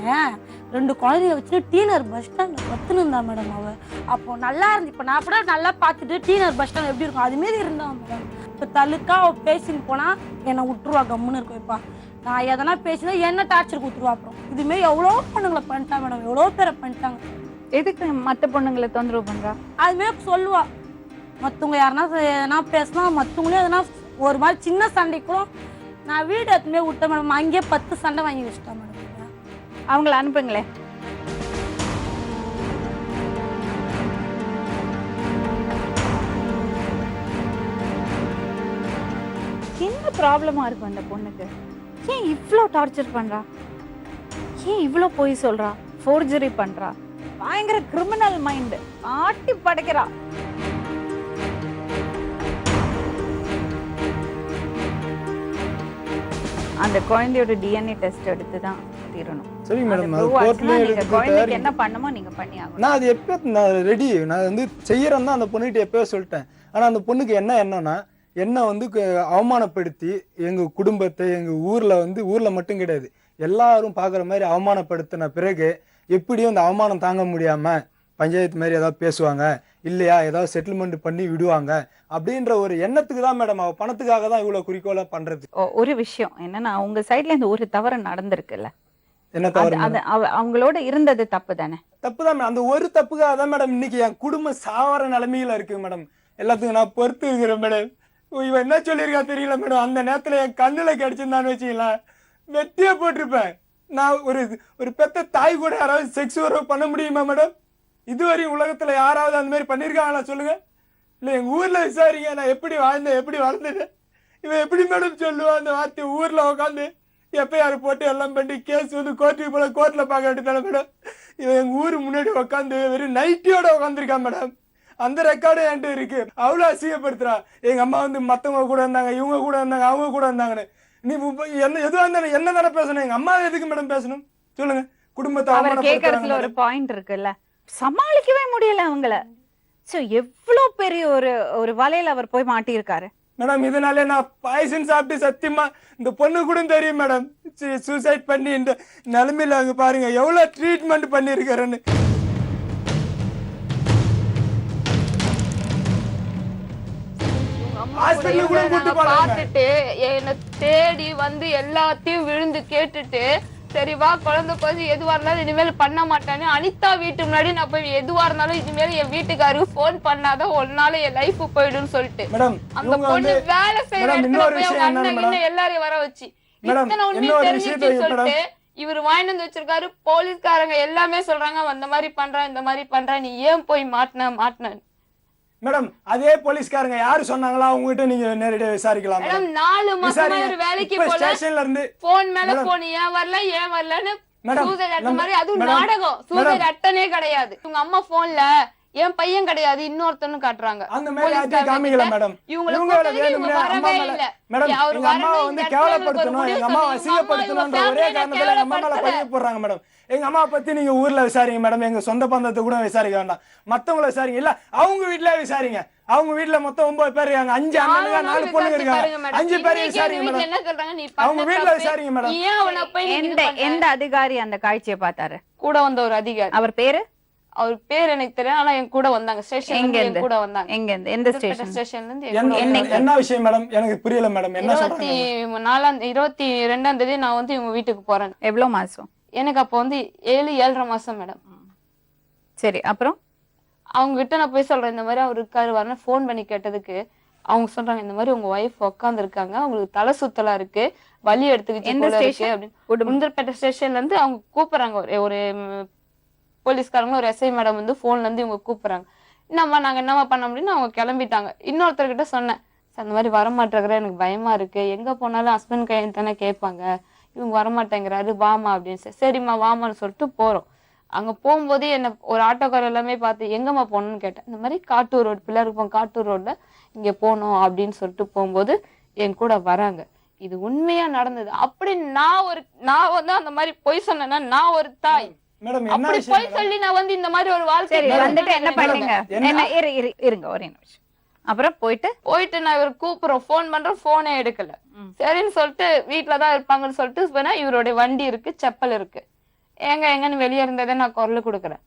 2 குழந்தைய வச்சுட்டு டீனர் பஸ் ஸ்டாண்ட்ல பத்துன்னு இருந்தா மேடம். அவ அப்போ நல்லா இருந்து. இப்போ நான் கூட நல்லா பார்த்துட்டு டீனர் பஸ் ஸ்டாண்ட் எப்படி இருக்கும் அது மாரி இருந்தா மேடம். இப்போ தள்ளுக்கா அவ பேசின்னு போனா என்னை விட்டுருவா, கம்முன்னு இருக்கும். வைப்பா நான் எதனா பேசினா என்ன டார்ச்சர் கொடுத்துருவா. அப்புறம் இதுமாரி எவ்வளோ பொண்ணுங்களை பண்ணிட்டா மேடம். எவ்வளோ பேரை பண்ணிட்டாங்க. எதுக்கு மற்ற பொண்ணுங்களை தொந்தரவு பண்றா? அதுமாரி சொல்லுவா. மற்றவங்க யாருன்னா எதனா பேசினா மற்றவங்களே எதனா ஒரு மாதிரி சின்ன சண்டைக்கும் நான் வீடு எத்துமே விட்டேன் மேடம். அங்கேயே 10 சண்டை வாங்கி வச்சுட்டேன் மேடம். அவங்கள அனுப்புங்களே. என்ன ப்ராப்ளமா இருக்கும் அந்த பொண்ணுக்கு? ஏன் இவ்ளோ டார்ச்சர் பண்றா? ஏன் இவ்ளோ பொய் சொல்றா, ஃபோர்ஜரி பண்றா? பயங்கர கிரிமினல் மைண்ட் ஆட்டி படைக்கிறா. அந்த குழந்தையோட டிஎன்ஏ டெஸ்ட் எடுத்து தான் தீரணும். சரி மேடம், அது prove கோர்ட்லயே ஆச்சுன்னா நீங்க எடுத்து குழந்தைக்கு என்ன பண்ணுமோ நீங்க பண்ணி ஆகணும். நான் அது எப்போ நான் ரெடி, நான் வந்து செய்யறேன் தான் அந்த பொண்ணுகிட்ட எப்போ சொல்லிட்டேன். ஆனா அந்த பொண்ணுக்கு என்னன்னா என்ன வந்து அவமானப்படுத்தி எங்க குடும்பத்தை எங்க ஊர்ல மட்டும் கிடையாது எல்லாரும் பாக்குற மாதிரி அவமானப்படுத்தின பிறகு எப்படியும் அந்த அவமானம் தாங்க முடியாம பஞ்சாயத்து மாதிரி ஏதாவது பேசுவாங்க, இல்லையா ஏதாவது செட்டில்மெண்ட் பண்ணி விடுவாங்க அப்படின்ற ஒரு எண்ணத்துக்கு தான் மேடம். அவ பணத்துக்காக தான் இவ்வளவு குறிக்கோளா பண்றது. ஒரு விஷயம் என்னன்னா உங்க சைட்ல இந்த ஒரு தவறு நடந்திருக்குல்ல, என்ன தவறு? அவங்களோட இருந்தது தப்பு தானே? தப்பு தான். அந்த ஒரு தப்புக்காக தான் மேடம் இன்னைக்கு என் குடும்பம் சாவர நிலைமையில இருக்கு மேடம். எல்லாத்துக்கும் நான் பொறுத்து இருக்கிறேன் மேடம். இவன் என்ன சொல்லியிருக்கா தெரியல மேடம். அந்த நேரத்துல என் கண்ணுல கிடைச்சிருந்தான்னு வச்சுக்கலாம் வெட்டியே போட்டிருப்பேன். நான் ஒரு பெத்த தாய் கூட யாராவது செக்ஸ் உறவு பண்ண முடியுமா மேடம்? இதுவரையும் உலகத்துல யாராவது அந்த மாதிரி பண்ணிருக்காங்களா சொல்லுங்க? இல்ல எங்க ஊர்ல விசாரிங்க, நான் எப்படி வாழ்ந்தேன் எப்படி வளர்ந்தேன். இவன் எப்படி மேடம் சொல்லுவான் அந்த வார்த்தை? ஊர்ல உட்காந்து எப்பயாரு போட்டு எல்லாம் பண்ணி கேஸ் வந்து கோர்ட்டுக்கு போல கோர்ட்ல பார்க்க வேண்டியதானே மேடம். இவன் எங்க ஊரு முன்னாடி உட்காந்து வெறும் நைட்டியோட உட்காந்துருக்கான் மேடம். அந்த ரெக்கார்டும் என்கிட்ட இருக்கு. அவ்வளவு அசிங்கப்படுத்துறா. எங்க அம்மா வந்து மத்தவங்க கூட இருந்தாங்க, இவங்க கூட இருந்தாங்க, அவங்க கூட இருந்தாங்கன்னு. நீ என்ன எதுவா இருந்தாலும் என்ன தானே பேசணும்? எங்க அம்மா எதுக்கு மேடம் பேசணும் சொல்லுங்க? குடும்பத்தை அவர் கேக்குறதுல ஒரு பாயிண்ட் இருக்குல்ல, சமாளிக்கவே முடியல அவங்கள. சோ எவ்வளவு பெரிய ஒரு வலையில அவர் போய் மாட்டியிருக்காரு மேடம். இதனால நான் பாய்சன் சாப்பிட்டு சத்தியமா இந்த பொண்ணு கூட தெரியும் மேடம் சூசைட் பண்ணி இந்த நிலைமையில அங்க பாருங்க எவ்வளவு ட்ரீட்மெண்ட் பண்ணிருக்காருன்னு. பார்த்துட்டு என்னை தேடி வந்து எல்லாத்தையும் விழுந்து கேட்டுட்டு சரி வா குழந்தை போது எதுவா இருந்தாலும் இனிமேல் பண்ண மாட்டானே. அனிதா வீட்டு முன்னாடி நான் போய் எதுவா இருந்தாலும் இனிமேல் என் வீட்டுக்காருக்கு போன் பண்ணாதான் ஒரு நாள் என் லைஃப் போயிடும்னு சொல்லிட்டு மேடம் அந்த பொண்ணு வேலை செய்யற இடத்துல போய் அவங்க அண்ணன் இன்னும் எல்லாரையும் வர வச்சு இத்தனை உண்மையை தெரிஞ்சிச்சு சொல்லிட்டு இவர் வாங்கிட்டு வந்து வச்சிருக்காரு. போலீஸ்காரங்க எல்லாமே சொல்றாங்க அந்த மாதிரி பண்றான் இந்த மாதிரி பண்றான், நீ ஏன் போய் மாட்டின. மேடம் அதே போலீஸ்காரங்க யாரு சொன்னாங்களா உங்ககிட்ட நீங்க நேரடியா விசாரிக்கலாம் மேடம். 4 மாசமா ஒரு வேலைக்கு போல ஸ்டேஷன்ல இருந்து போன் மேல போன் ஏன் வரலன்னு சூசைட் அட்டன் மாதிரி. அதுவும் நாடகம், சூசைட் அட்டனே கிடையாது. உங்க அம்மா போன்ல என் பையன் கிடையாது இன்னொருத்தன்னு காட்டுறாங்க. அந்த மாதிரி யார்ட்டி காமிக்கல மேடம். இவங்க வேணும்னே அம்மா மேல மேடம் எங்க அம்மா வந்து கேவலப்படுத்தணும், எங்க அம்மா அசிங்கப்படுத்தணும்ன்ற ஒரே காரணத்துல எங்க அம்மா மேல பழிய போடுறாங்க மேடம். எங்க அம்மா பத்தி நீங்க ஊர்ல விசாரிங்க மேடம், எங்க சொந்த பந்தத்தை கூட விசாரிக்க வேண்டாம், மத்தவங்கள விசாரிங்க. இல்ல அவங்க வீட்டுல விசாரிங்க. அவங்க வீட்டுல மொத்தம் 9 பேர் இருக்காங்க, 5 அண்ணனுங்க 4 பொண்ணுங்க இருக்காங்க, 5 பேரை விசாரிங்க மேடம். என்ன சொல்றாங்க நீ அவங்க வீட்டுல விசாரிங்க மேடம். ஏன் அவனை போய் எந்த அதிகாரி அந்த காட்சியை பார்த்தாரு? கூட வந்த ஒரு அதிகாரி. அவர் பேரு? அவர் பேர் எனக்கு தெரியும், ஆனா என் கூட வந்தாங்க. ஸ்டேஷன் கூட வந்தாங்க. எங்க இருந்து? எந்த ஸ்டேஷன்? ஸ்டேஷன்ல இருந்து. என்ன விஷயம் மேடம் எனக்கு புரியல மேடம். என்ன சொல்றாங்க? 22ஆம் தேதி நான் வந்து இவங்க வீட்டுக்கு போறேன். எவ்வளவு மாசம்? எனக்கு அப்ப வந்து 7-7.5 மாசம் மேடம். சரி, அப்புறம் அவங்க கிட்ட நான் போய் சொல்றேன் இந்த மாதிரி அவர் இருக்காரு வரணும். போன் பண்ணி கேட்டதுக்கு அவங்க சொல்றாங்க இந்த மாதிரி உங்க ஒய்ஃப் உட்கார்ந்து இருக்காங்க, அவங்களுக்கு தலை சுத்தலா இருக்கு, வலி எடுத்துக்கிச்சு போல இருக்கு அப்படின்னு. முந்தர்பேட்டை ஸ்டேஷன்ல இருந்து அவங்க கூப்பிடுறாங்க. ஒரு போலீஸ்காரங்க ஒரு எஸ்ஐ மேடம் வந்து போன்ல இருந்து இவங்க கூப்பிடுறாங்க. என்னம்மா நாங்க என்னமா பண்ண முடியும்னு அவங்க கிளம்பிட்டாங்க. இன்னொருத்தர்கிட்ட சொன்னேன் அந்த மாதிரி வரமாட்டேங்கிற, எனக்கு பயமா இருக்கு, எங்க போனாலும் ஹஸ்பண்ட் கையன் தானே கேட்பாங்க, இவங்க வரமாட்டேங்கிறாரு வாமா அப்படின்னு. சரிம்மா வாமான்னு சொல்லிட்டு போறோம். அங்க போகும்போதே என்ன ஒரு ஆட்டோக்கார எல்லாமே பார்த்து எங்கம்மா போகணும்னு கேட்டேன். இந்த மாதிரி காட்டூர் ரோடு பிள்ளைருப்போம், காட்டூர் ரோட்ல இங்க போகணும் அப்படின்னு சொல்லிட்டு போகும்போது என் கூட வராங்க. இது உண்மையா நடந்தது. அப்படி நான் வந்து அந்த மாதிரி பொய் சொன்னேன்னா நான் ஒரு தாய். அப்படி பொய் சொல்லி நான் வந்து இந்த மாதிரி ஒரு வாழ்க்கை வந்துட்டு என்ன பண்ணீங்க? இருங்க ஒரே நிமிஷம். அப்புறம் போயிட்டு நான் இவர் கூப்பிடுறோம், போன் பண்றோம், போனே எடுக்கல. சரின்னு சொல்லிட்டு வீட்டுலதான் இருப்பாங்கன்னு சொல்லிட்டு போனா இவருடைய வண்டி இருக்கு, செப்பல் இருக்கு. எங்கன்னு வெளியே இருந்ததே நான் குரல் கொடுக்குறேன்.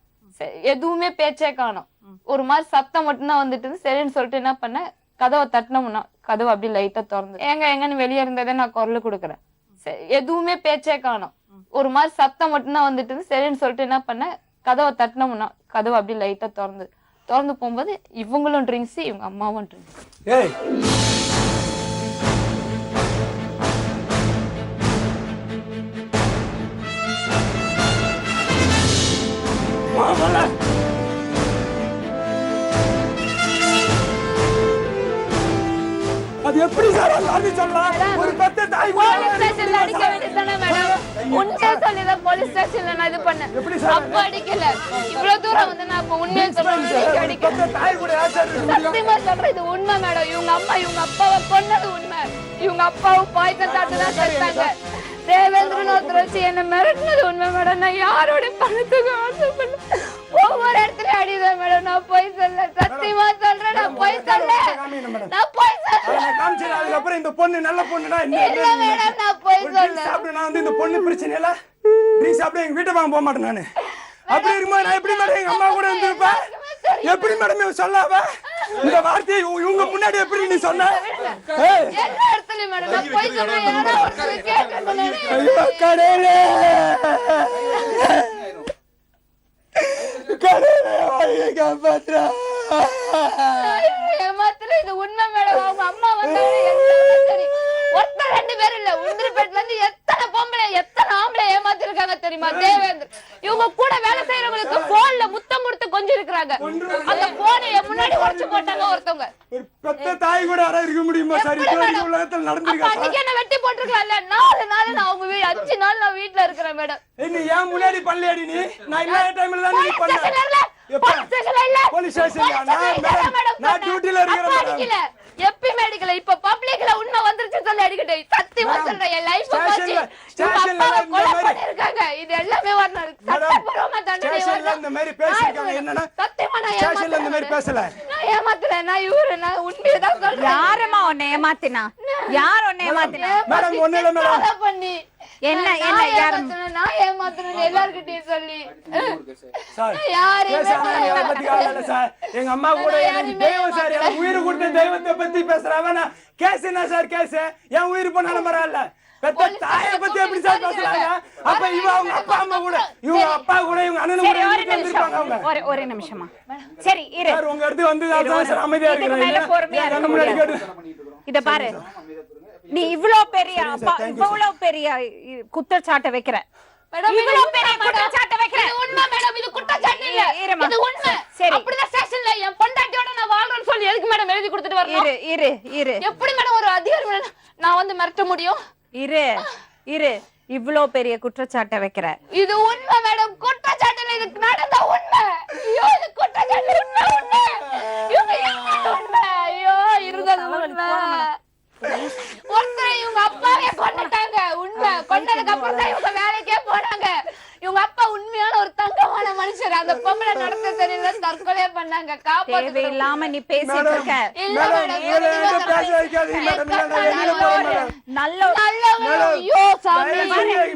எதுவுமே பேச்சே காணும். ஒரு மாதிரி சத்தம் மட்டும்தான் வந்துட்டு. சரின்னு சொல்லிட்டு என்ன பண்ண, கதவை தட்டினோம்னா கதவை அப்படி லைட்டா திறந்து எங்கன்னு வெளியே இருந்ததே நான் குரல் கொடுக்குறேன். எதுவுமே பேச்சே காணும். ஒரு மாதிரி சத்தம் மட்டும்தான் வந்துட்டு. சரின்னு சொல்லிட்டு என்ன பண்ண, கதவை தட்டினோம்னா கதவை அப்படி லைட்டா திறந்து போகும்போது இவங்களும் ட்ரிங்க்ஸ், இவங்க அம்மாவும் ட்ரிங்க்ஸ். அது எப்படி சார் அது சொல்லலாம்? ஒரு பெத்த தாய் போலீஸ் ஸ்டேஷன்ல அடிக்க வேண்டியதானே மேடம்? உண்மையா சொல்லிதான் போலீஸ் ஸ்டேஷன்ல நான் இது பண்ணேன். அப்ப அடிக்கல. இவ்வளவு தூரம் வந்து நான் இப்ப உண்மையா சொல்றேன் அடிக்கல. தாய் கூட சத்தியமா சொல்றேன் இது உண்மை மேடம். இவங்க அம்மா இவங்க அப்பாவை கொன்னது உண்மை. இவங்க அப்பாவும் பாய்ச்சல் சாப்பிட்டுதான் செத்தாங்க. தேவேந்திரன் ஒருத்தர் வச்சு என்ன மிரட்டினது உண்மை மேடம். நான் யாரோட பணத்துக்கு ஆசைப்படல. ஒவ்வொரு இடத்துலயும் அடிதான் மேடம். நான் போய் சொல்ல, சத்தியமா சொல்றேன் நான் போய் சொல்ல. அதுக்கப்புறம் இந்த பொண்ணு நல்ல பொண்ணுனா நான் போய் சொல்ல. நான் வந்து இந்த பொண்ணு பிரச்சனை இல்ல, ட்ரிங்க்ஸ் சாப்பிட்டு எங்க வீட்டை வாங்க போக மாட்டேன் நானு. அப்படி இருக்கும்போது நான் எப்படி மேடம் எங்க அம்மா கூட இருந்திருப்பேன்? எப்படி மேடம் சொல்லாவ இந்த வார்த்தையை இவங்க முன்னாடி எப்படி நீ சொன்ன? எல்லா இடத்துலயும் மேடம் நான் போய் சொல்றேன். யாரோ ஒருத்தர் கேட்கணும். ஐயோ கடவுளே, கடவுளே காப்பாத்துறா. ஏமாத்துல இது உண்மை மேடம். அவங்க அம்மா வந்து சரி ஒருத்தர் 2 பேர் இல்ல, உந்திரப்பேட்ல இருந்து எத்தனை பொம்பளை எத்தனை ஆம்பளை ஏமாத்திருக்காங்க தெரியுமா? தேவேந்திர இவங்க கூட வேலை செய்யறவங்களுக்கு போன்ல முத்தம் கொடுத்து கொஞ்சம் இருக்கிறாங்க. அந்த போனை முன்னாடி உடைச்சு போட்டாங்க ஒருத்தவங்க. ஒரு பெத்த தாய் கூட யாரா இருக்க முடியுமா சார்? இந்த உலகத்துல நடந்துருக்கா? அன்னைக்கு என்ன வெட்டி போட்டுருக்கலாம்ல. 4 நாள் நான் அவங்க 5 நாள் நான் வீட்டுல இருக்கிறேன் மேடம். என்ன ஏன் முன்னாடி பண்ணலையாடி நீ? நான் இல்லாத டைம்ல தான் நீ பண்ண. போலீஸ் ஸ்டேஷன்ல நான் டியூட்டில இருக்கேன். எப்பயுமே அடிக்கல. இப்ப பப்ளிக்ல உண்மை வந்துருச்சு சொல்லி அடிக்கட்டே. சத்தியமா சொல்றேன் என் லைஃப் போச்சு. கொலை பண்ணிருக்காங்க. இது எல்லாமே வரணும். சட்டப்பூர்வமா தண்டனை வரணும். இந்த மாதிரி பேசிருக்காங்க. என்னன்னா சத்தியமா நான் ஸ்டேஷன்ல இந்த மாதிரி பேசல. நான் ஏமாத்தல. நான் இவரு நான் உண்மையை தான் சொல்றேன். யாரமா உன்னை ஏமாத்தினா? யார் உன்னை ஏமாத்தினா? மேடம் ஒண்ணு இல்ல மேடம். பண்ணி என்ன யார் நான் ஏமாத்துறேன் எல்லார்கிட்டயும் சொல்லி சார் சார் எங்க அம்மா கூட எனக்கு தெய்வம் சார், எனக்கு உயிர் கொடுத்த தெய்வத்தை பத்தி பேசுறாங்க. நான் கேஸ் என்ன சார் கேஸ்? என் உயிர் போனாலும் பரவாயில்ல, பெத்த தாயை பத்தி எப்படி சார் பேசுறாங்க? அப்ப இவ அவங்க அப்பா அம்மா கூட இவங்க அப்பா கூட இவங்க அண்ணன் கூட இருந்திருப்பாங்க அவங்க. ஒரு நிமிஷமா சரி இரு சார் உங்க இடத்துக்கு வந்து சார் அமைதியா இருக்கிறேன். இத பாரு, நீ இவ்வளவு பெரிய இவ்வளவு பெரிய குற்றச்சாட்டை வைக்கிற, இவ்வளவு பெரிய குற்றச்சாட்டை வைக்கிற. இது உண்மை மேடம், இது குற்றச்சாட்டு இல்ல, இது உண்மை. சரி, அப்படிதான் ஸ்டேஷன்ல என் பொண்டாட்டியோட நான் வாழ்றேன்னு சொல்லி எதுக்கு மேடம் எழுதி கொடுத்துட்டு வரணும்? இரு எப்படி மேடம் ஒரு அதிகாரி மேடம் நான் வந்து மிரட்ட முடியும்? இரு இவ்வளவு பெரிய குற்றச்சாட்டை வைக்கிற. இது உண்மை மேடம், குற்றச்சாட்டுல இது நடந்த உண்மை. ஐயோ இது குற்றச்சாட்டு உண்மை. உண்மை ஐயோ இருந்தது உண்மை. ஒருத்தர் இவங்க அப்பாவே கொண்டுட்டாங்க. உண்மை கொண்டதுக்கு அப்புறம் தான் இவங்க வேலைக்கே போனாங்க. இவங்க அப்பா உண்மையான ஒரு தங்கமான மனுஷர். அந்த பொம்பளை நடத்த தெரியல, தற்கொலை பண்ணாங்க. காப்பாத்து இல்லாம நீ பேசிட்டு இருக்க. இல்ல மேடம், நல்ல ஐயோ சாமி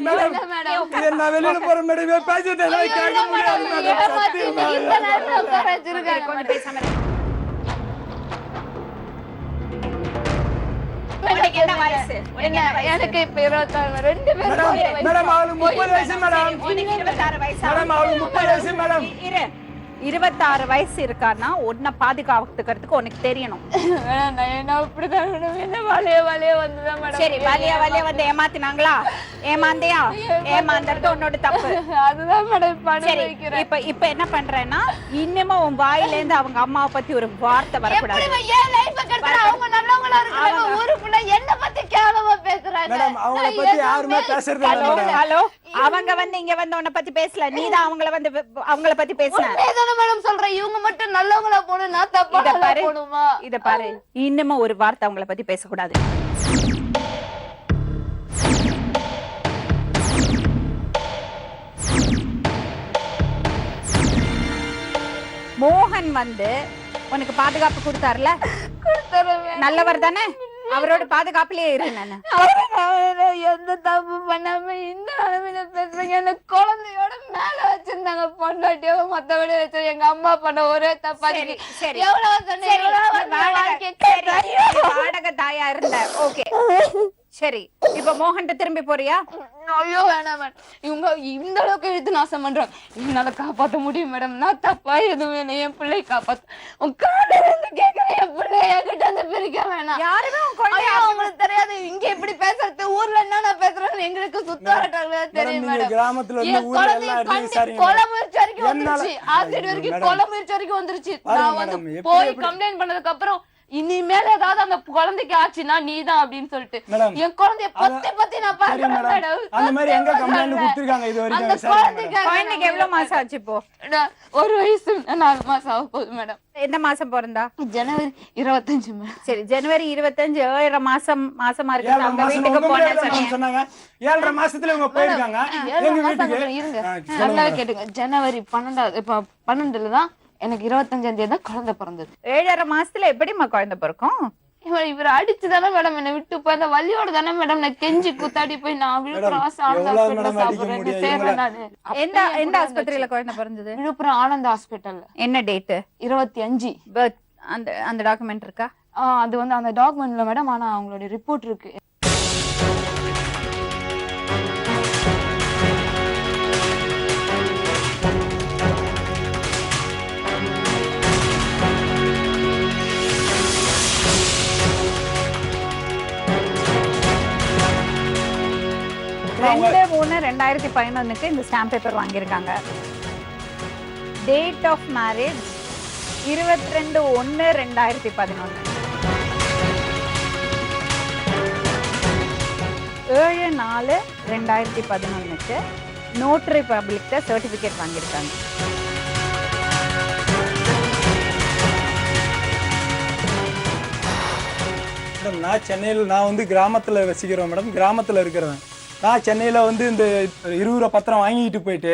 மேடம், நான் வெளியில போற மேடம் பேசிட்டு கேட்க முடியாது மேடம். கொஞ்சம் பேசாம எனக்கு இப்ப 26 ரெண்டு பேரும் மேடம் அவளுக்கு 30 வயசு மேடம். 26 வயசு மேடம் அவளுக்கு 30 வயசு மேடம். 26 வயசு இருக்கான்னா உன்னை பாதுகாத்துக்கிறதுக்கு உனக்கு தெரியணும். என்ன அப்படிதான் மேடம், என்ன வலைய வந்துதான் மேடம். சரி, வலிய வந்து ஏமாத்தினாங்களா? ஏமாந்தியா? ஏமாந்தது உன்னோட தப்பு. அதுதான் மேடம் பண்ண சரி, வைக்கிறேன். இப்ப என்ன பண்றேன்னா இன்னமும் உன் வாயில இருந்து அவங்க அம்மாவை பத்தி ஒரு வார்த்தை வரக்கூடாது. என் லைஃப கெடுத்துற அவங்க நல்லவங்களா இருக்காங்க. ஊருக்குள்ள என்ன பத்தி கேவலமா பேசுறாங்க மேடம் அவங்கள பத்தி யாருமே பேசுறது இல்ல மேடம். ஹலோ, அவங்க வந்து இங்க வந்து உன்னை பத்தி பேசல, நீதான் அவங்கள பத்தி பேசுன. மேடம் சொல்றேன், இவங்க மட்டும் நல்லவங்களா போகணும், நான் தப்பா போகணுமா? இத பாரு, இன்னமும் ஒரு வார்த்தை அவங்கள பத்தி பேசக்கூடாது. மோகன் வந்து உனக்கு பாதுகாப்பு கொடுத்தாருல, நல்லவர் தானே? அவரோட பாதுகாப்புலயே இரு. நானு எந்த தப்பு பண்ணாம இந்த அளவுல பேசுறீங்க. எனக்கு குழந்தையோட மேல வச்சிருந்தாங்க பொண்டாட்டியோ மத்தபடி வச்சு எங்க அம்மா பண்ண ஒரே தப்பா. சரி, வாடகை தாயா இருந்த. ஓகே சரி, இப்ப மோகன் திரும்பி போறியா? ஐயோ வேணாம் மேடம், இவங்க இந்த அளவுக்கு எழுத்து நாசம் பண்றாங்க. என்னால காப்பாத்த முடியும் மேடம், நான் தப்பா எதுவும் இல்லை, என் பிள்ளை காப்பாத்து. உன் காலையில இருந்து கேட்கிறேன், என் பிள்ளை என்கிட்ட இருந்து பிரிக்க வேணாம். யாருமே அவங்களுக்கு தெரியாது இங்க எப்படி பேசுறது, ஊர்ல என்ன பேசுறேன்னு எங்களுக்கு சுத்தாட்டாங்க தெரியும் மேடம். கிராமத்துல இருந்து ஊர்ல எல்லாம் விசாரிங்க. கொலை முயற்சி வரைக்கும் வந்துருச்சு, ஆசிட் வரைக்கும் கொலை முயற்சி வரைக்கும் வந்துருச்சு. நான் வந்து போய் கம்ப்ளைண்ட் பண்ணதுக்கு அப்புறம் இனிமேல ஏதாவது அந்த குழந்தைக்கு ஆச்சுன்னா நீதான் அப்படின்னு சொல்லிட்டு என் குழந்தைய பத்தி நான் பாக்குறேன் மேடம். அந்த மாதிரி எங்க கம்ப்ளைண்ட் கொடுத்திருக்காங்க இது வரைக்கும்? குழந்தைக்கு எவ்வளவு மாசம் ஆச்சு இப்போ? 1 வயசு 4 மாசம் ஆக போகுது மேடம். எந்த மாசம் பிறந்தா? ஜனவரி 25 மேடம். சரி, ஜனவரி 25, 7 மாசமா இருக்கு. அவங்க வீட்டுக்கு போனேன்னு சொன்னாங்க. 7.5 மாசத்துல இவங்க போயிருக்காங்க எங்க வீட்டுக்கு. இருங்க நல்லா கேட்டுங்க. ஜனவரி 12 தான் எனக்கு 25ஆம் தேதி தான் குழந்தை பிறந்தது. 7.5 மாசத்துல எப்படிமா குழந்தை பிறக்கும்? இவர் அடிச்சுதானே மேடம் என்ன விட்டு போய் அந்த வலியோட தானே மேடம் நான் கெஞ்சி கூத்தாடி போய் நான் விழுப்புரம் எந்த ஆஸ்பத்திரியில குழந்தை பிறந்தது? விழுப்புரம் ஆனந்த் ஹாஸ்பிட்டல்ல. என்ன டேட்? 25. அந்த டாக்குமெண்ட் இருக்கா? அது வந்து அந்த டாக்குமெண்ட்ல மேடம், ஆனா அவங்களோட ரிப்போர்ட் இருக்கு. ரெண்டு 3/2011 இந்த ஸ்டாம்ப் பேப்பர் வாங்கியிருக்காங்க. Date of marriage 22/1/2011. 7/4/2011 நோட்டரி பப்ளிக்ல சர்டிபிகேட் வாங்கியிருக்காங்க. மேடம் நான் சென்னையில் நான் வந்து கிராமத்துல வசிக்கிறேன் மேடம். கிராமத்துல இருக்கிறேன் நான். சென்னையில வந்து இந்த 20 பத்திரம் வாங்கிட்டு போயிட்டு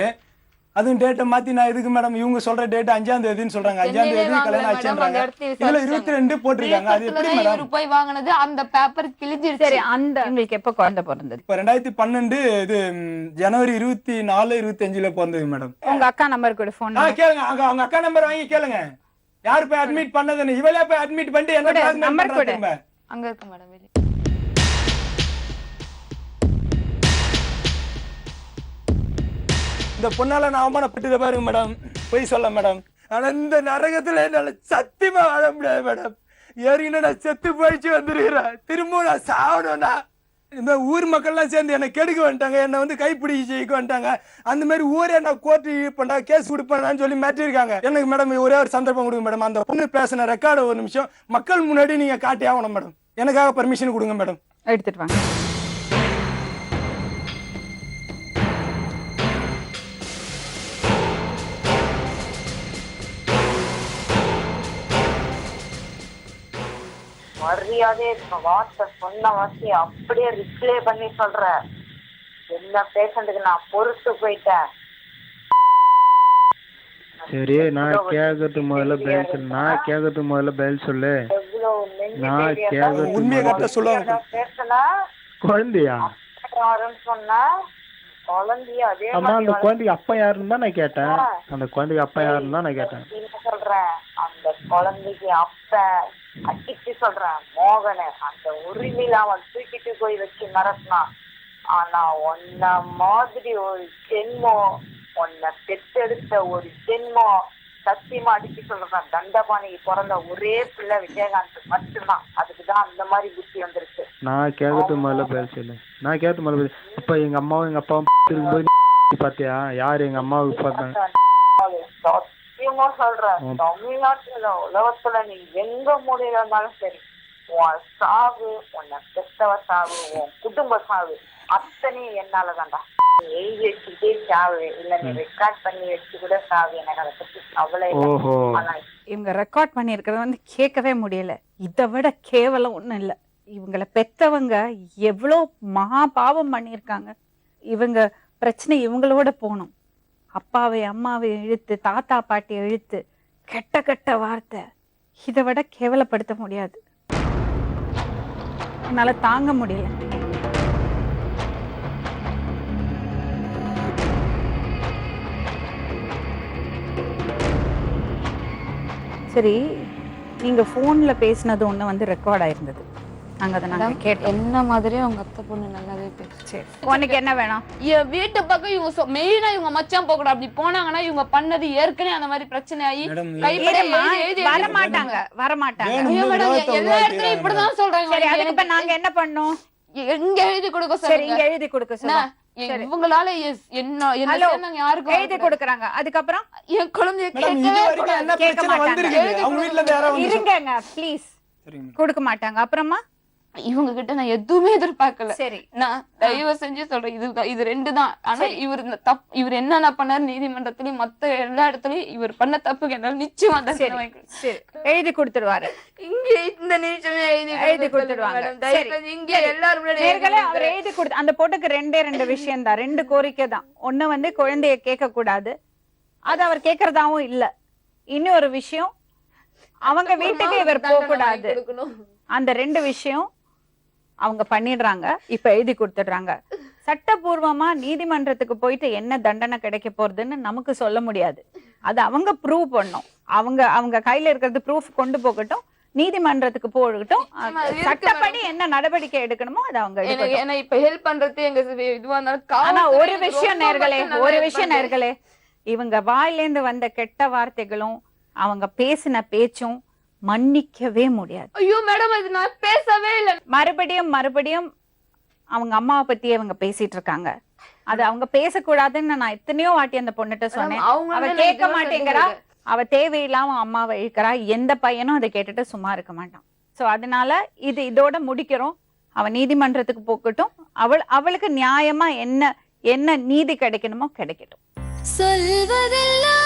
அதுவும் டேட்டை மாத்தி நான் எதுக்கு மேடம் இவங்க சொல்ற டேட் 5ஆம் தேதின்னு சொல்றாங்க. 5ஆம் தேதி கல்யாணம் ஆச்சுன்றாங்க. இதுல 22 போட்டிருக்காங்க. அது எப்படி மேடம்? போய் வாங்குனது அந்த பேப்பர் கிழிஞ்சிருச்சு. சரி, அந்த உங்களுக்கு எப்ப குழந்தை பிறந்தது? இப்ப 2012 இது ஜனவரி 24 25ல பிறந்தது மேடம். உங்க அக்கா நம்பர் கூட போன் கேளுங்க. அவங்க அக்கா நம்பர் வாங்கி கேளுங்க. யார் போய் அட்மிட் பண்ணதுன்னு இவளே போய் அட்மிட் பண்ணிட்டு என்ன நம்பர் கூட அங்க இருக்கு மேடம். இந்த பொண்ணால நான் அவமானப்பட்டதை பாருங்க மேடம், போய் சொல்ல மேடம். ஆனா இந்த நரகத்துல என்னால சத்தியமா வாழ முடியாது மேடம். ஏறினா நான் செத்து போயிடுச்சு வந்துருக்கிறேன், திரும்ப நான் சாவணும்னா. இந்த ஊர் மக்கள்லாம் சேர்ந்து என்னை கெடுக்க வந்துட்டாங்க, என்னை வந்து கைப்பிடிக்க செய்ய வந்துட்டாங்க. அந்த மாதிரி ஊரே நான் கோர்ட்டு பண்ணா கேஸ் கொடுப்பேன்னு சொல்லி மாற்றிருக்காங்க. எனக்கு மேடம் ஒரே ஒரு சந்தர்ப்பம் கொடுங்க மேடம். அந்த பொண்ணு பேசின ரெக்கார்டு ஒரு நிமிஷம் மக்கள் முன்னாடி நீங்க காட்டி ஆகணும் மேடம். எனக்காக பர்மிஷன் கொடுங்க மேடம். எடுத்துட்டு வாங்க. மரியாதை வார்த்தை சொன்ன வாசி அப்படியே ரிப்ளே பண்ணி சொல்ற. என்ன பேசுறதுக்கு நான் பொறுத்து போயிட்டேன். சரி, நான் கேட்கறது முதல்ல பதில் சொல்லு. நான் கேட்கறது உண்மையை கட்ட சொல்லுவாங்க. பேசுனா குழந்தையா சொன்னா குழந்தையா அதே அம்மா, அந்த குழந்தைக்கு அப்பா யாருன்னு தான் நான் கேட்டேன். அந்த குழந்தைக்கு அப்பா யாருன்னு தான் நான் கேட்டேன். சொல்றேன் அந்த குழந்தைக்கு அப்ப அடிச்சு சொல்றேன் மோகனை அந்த உரிமையில அவன் தூக்கிட்டு போய் வச்சு மிரட்டினான். ஆனா உன்ன மாதிரி ஒரு ஜென்மம், உன்னை பெற்றெடுத்த ஒரு ஜென்மம் சத்தியமா அடிச்சு சொல்றேன். தண்டபாணிக்கு பிறந்த ஒரே பிள்ளை விஜயகாந்த் மட்டும்தான். அதுக்குதான் அந்த மாதிரி புத்தி வந்துருச்சு. நான் கேட்கறது முதல்ல பதில் சொல்லு. நான் கேட்கறது முதல்ல பதில். அப்ப எங்க அம்மாவும் எங்க அப்பாவும் இருக்கும்போது பாத்தியா யாரு எங்க அம்மாவுக்கு பார்த்தாங்க? சத்தியமா சொல்றேன், தமிழ்நாட்டுல உலகத்துல நீ எங்க மூலையில இருந்தாலும் சரி, உன் சாவு, உன்னை பெத்தவ சாவு, உன் குடும்ப சாவு அத்தனையும் என்னாலதான்டா. எழுதி வச்சுக்கிட்டே சாவு, இல்ல நீ ரெக்கார்ட் பண்ணி வச்சு கூட சாவு. எனக்கு அதை பத்தி கவலை இல்லை. இவங்க ரெக்கார்ட் பண்ணி இருக்கிறத வந்து கேட்கவே முடியல. இதை விட கேவலம் ஒண்ணும் இல்ல. இவங்களை பெத்தவங்க எவ்வளோ மகா பாவம் பண்ணியிருக்காங்க. இவங்க பிரச்சனை இவங்களோட போகணும். அப்பாவை அம்மாவை இழுத்து, தாத்தா பாட்டியை இழுத்து, கெட்ட கெட்ட வார்த்தை, இதை விட கேவலப்படுத்த முடியாது. என்னால தாங்க முடியல. சரி, நீங்க போன்ல பேசினது ஒண்ணு வந்து ரெக்கார்ட் ஆயிருந்தது. நாங்க அதை நாங்க கேட்டோம். என்ன மாதிரியே அவங்க அத்தை பொண்ணு நல்லாவே பேசுச்சு. உனக்கு என்ன வேணும்? என் வீட்டு பக்கம் இவங்க மெயினா இவங்க மச்சான் போகக்கூடாது. அப்படி போனாங்கன்னா இவங்க பண்ணது ஏற்கனவே அந்த மாதிரி பிரச்சனை ஆகி வரமாட்டாங்க. ஐயோ மேடம், எல்லா இடத்துலயும் இப்படிதான் சொல்றாங்க. சரி, அதுக்கு இப்ப நாங்க என்ன பண்ணோம்? எங்க எழுதி கொடுக்க சரி, இங்க எழுதி கொடுக்க சொல்லுங்க. இவங்களால என்ன யாருக்கும் எழுதி கொடுக்கறாங்க. அதுக்கப்புறம் என் குழந்தைய கேட்க மாட்டாங்க. இருங்க ப்ளீஸ். கொடுக்க மாட்டாங்க. அப்புறமா இவங்க கிட்ட நான் எதுவுமே எதிர்பார்க்கல. சரி, நான் தயவு செஞ்சு சொல்றேன், இது ரெண்டு தான். ஆனா இவர் என்னென்ன பண்ணாரு நீதிமன்றத்திலயும் மத்த எல்லா இடத்துலயும் இவர் பண்ண தப்புக்கு என்னால நிச்சயமா எழுதி கொடுத்துருவாரு. இங்க இந்த நிமிஷமே எழுதி கொடுத்துருவாங்க. இங்க எல்லாரும் அவர் எழுதி கொடுத்து அந்த பொண்ணுக்கு ரெண்டு விஷயம் தான், 2 கோரிக்கை தான். ஒண்ணு வந்து குழந்தைய கேட்க கூடாது, அது அவர் கேட்கறதாவும் இல்ல. இன்னொரு விஷயம், அவங்க வீட்டுக்கு இவர் போக கூடாது. அந்த 2 விஷயம் அவங்க பண்ணிடுறாங்க. இப்ப எழுதி கொடுத்துடுறாங்க. சட்டபூர்வமா நீதிமன்றத்துக்கு போயிட்டு என்ன தண்டனை கிடைக்க போறதுன்னு நமக்கு சொல்ல முடியாது. அது அவங்க ப்ரூவ் பண்ணும். அவங்க கையில இருக்கிறது ப்ரூஃப் கொண்டு போகட்டும், நீதிமன்றத்துக்கு போகட்டும். சட்டப்படி என்ன நடவடிக்கை எடுக்கணுமோ அது அவங்க இப்ப ஹெல்ப் பண்றது எங்க இதுவா இருந்தாலும். ஆனா ஒரு விஷயம் நேர்களே, இவங்க வாயிலேந்து வந்த கெட்ட வார்த்தைகளும் அவங்க பேசின பேச்சும் மன்னிக்கவே முடியாது. ஐயோ மேடம், அது நான் பேசவே இல்லை. மறுபடியும் அவங்க அம்மாவை பத்தி அவங்க பேசிட்டு இருக்காங்க. அது அவங்க பேசக்கூடாதுன்னு நான் எத்தனையோ வாட்டி அந்த பொண்ணுகிட்ட சொன்னேன். அவ கேட்க மாட்டேங்கிறா. அவ தேவையில்லாம அம்மாவை இழுக்கிறா. எந்த பையனும் அதை கேட்டுட்டு சும்மா இருக்க மாட்டான். சோ அதனால இதோட முடிக்கிறோம். அவ நீதிமன்றத்துக்கு போகட்டும். அவளுக்கு நியாயமா என்ன நீதி கிடைக்கணுமோ கிடைக்கட்டும். சொல்வதெல்லாம்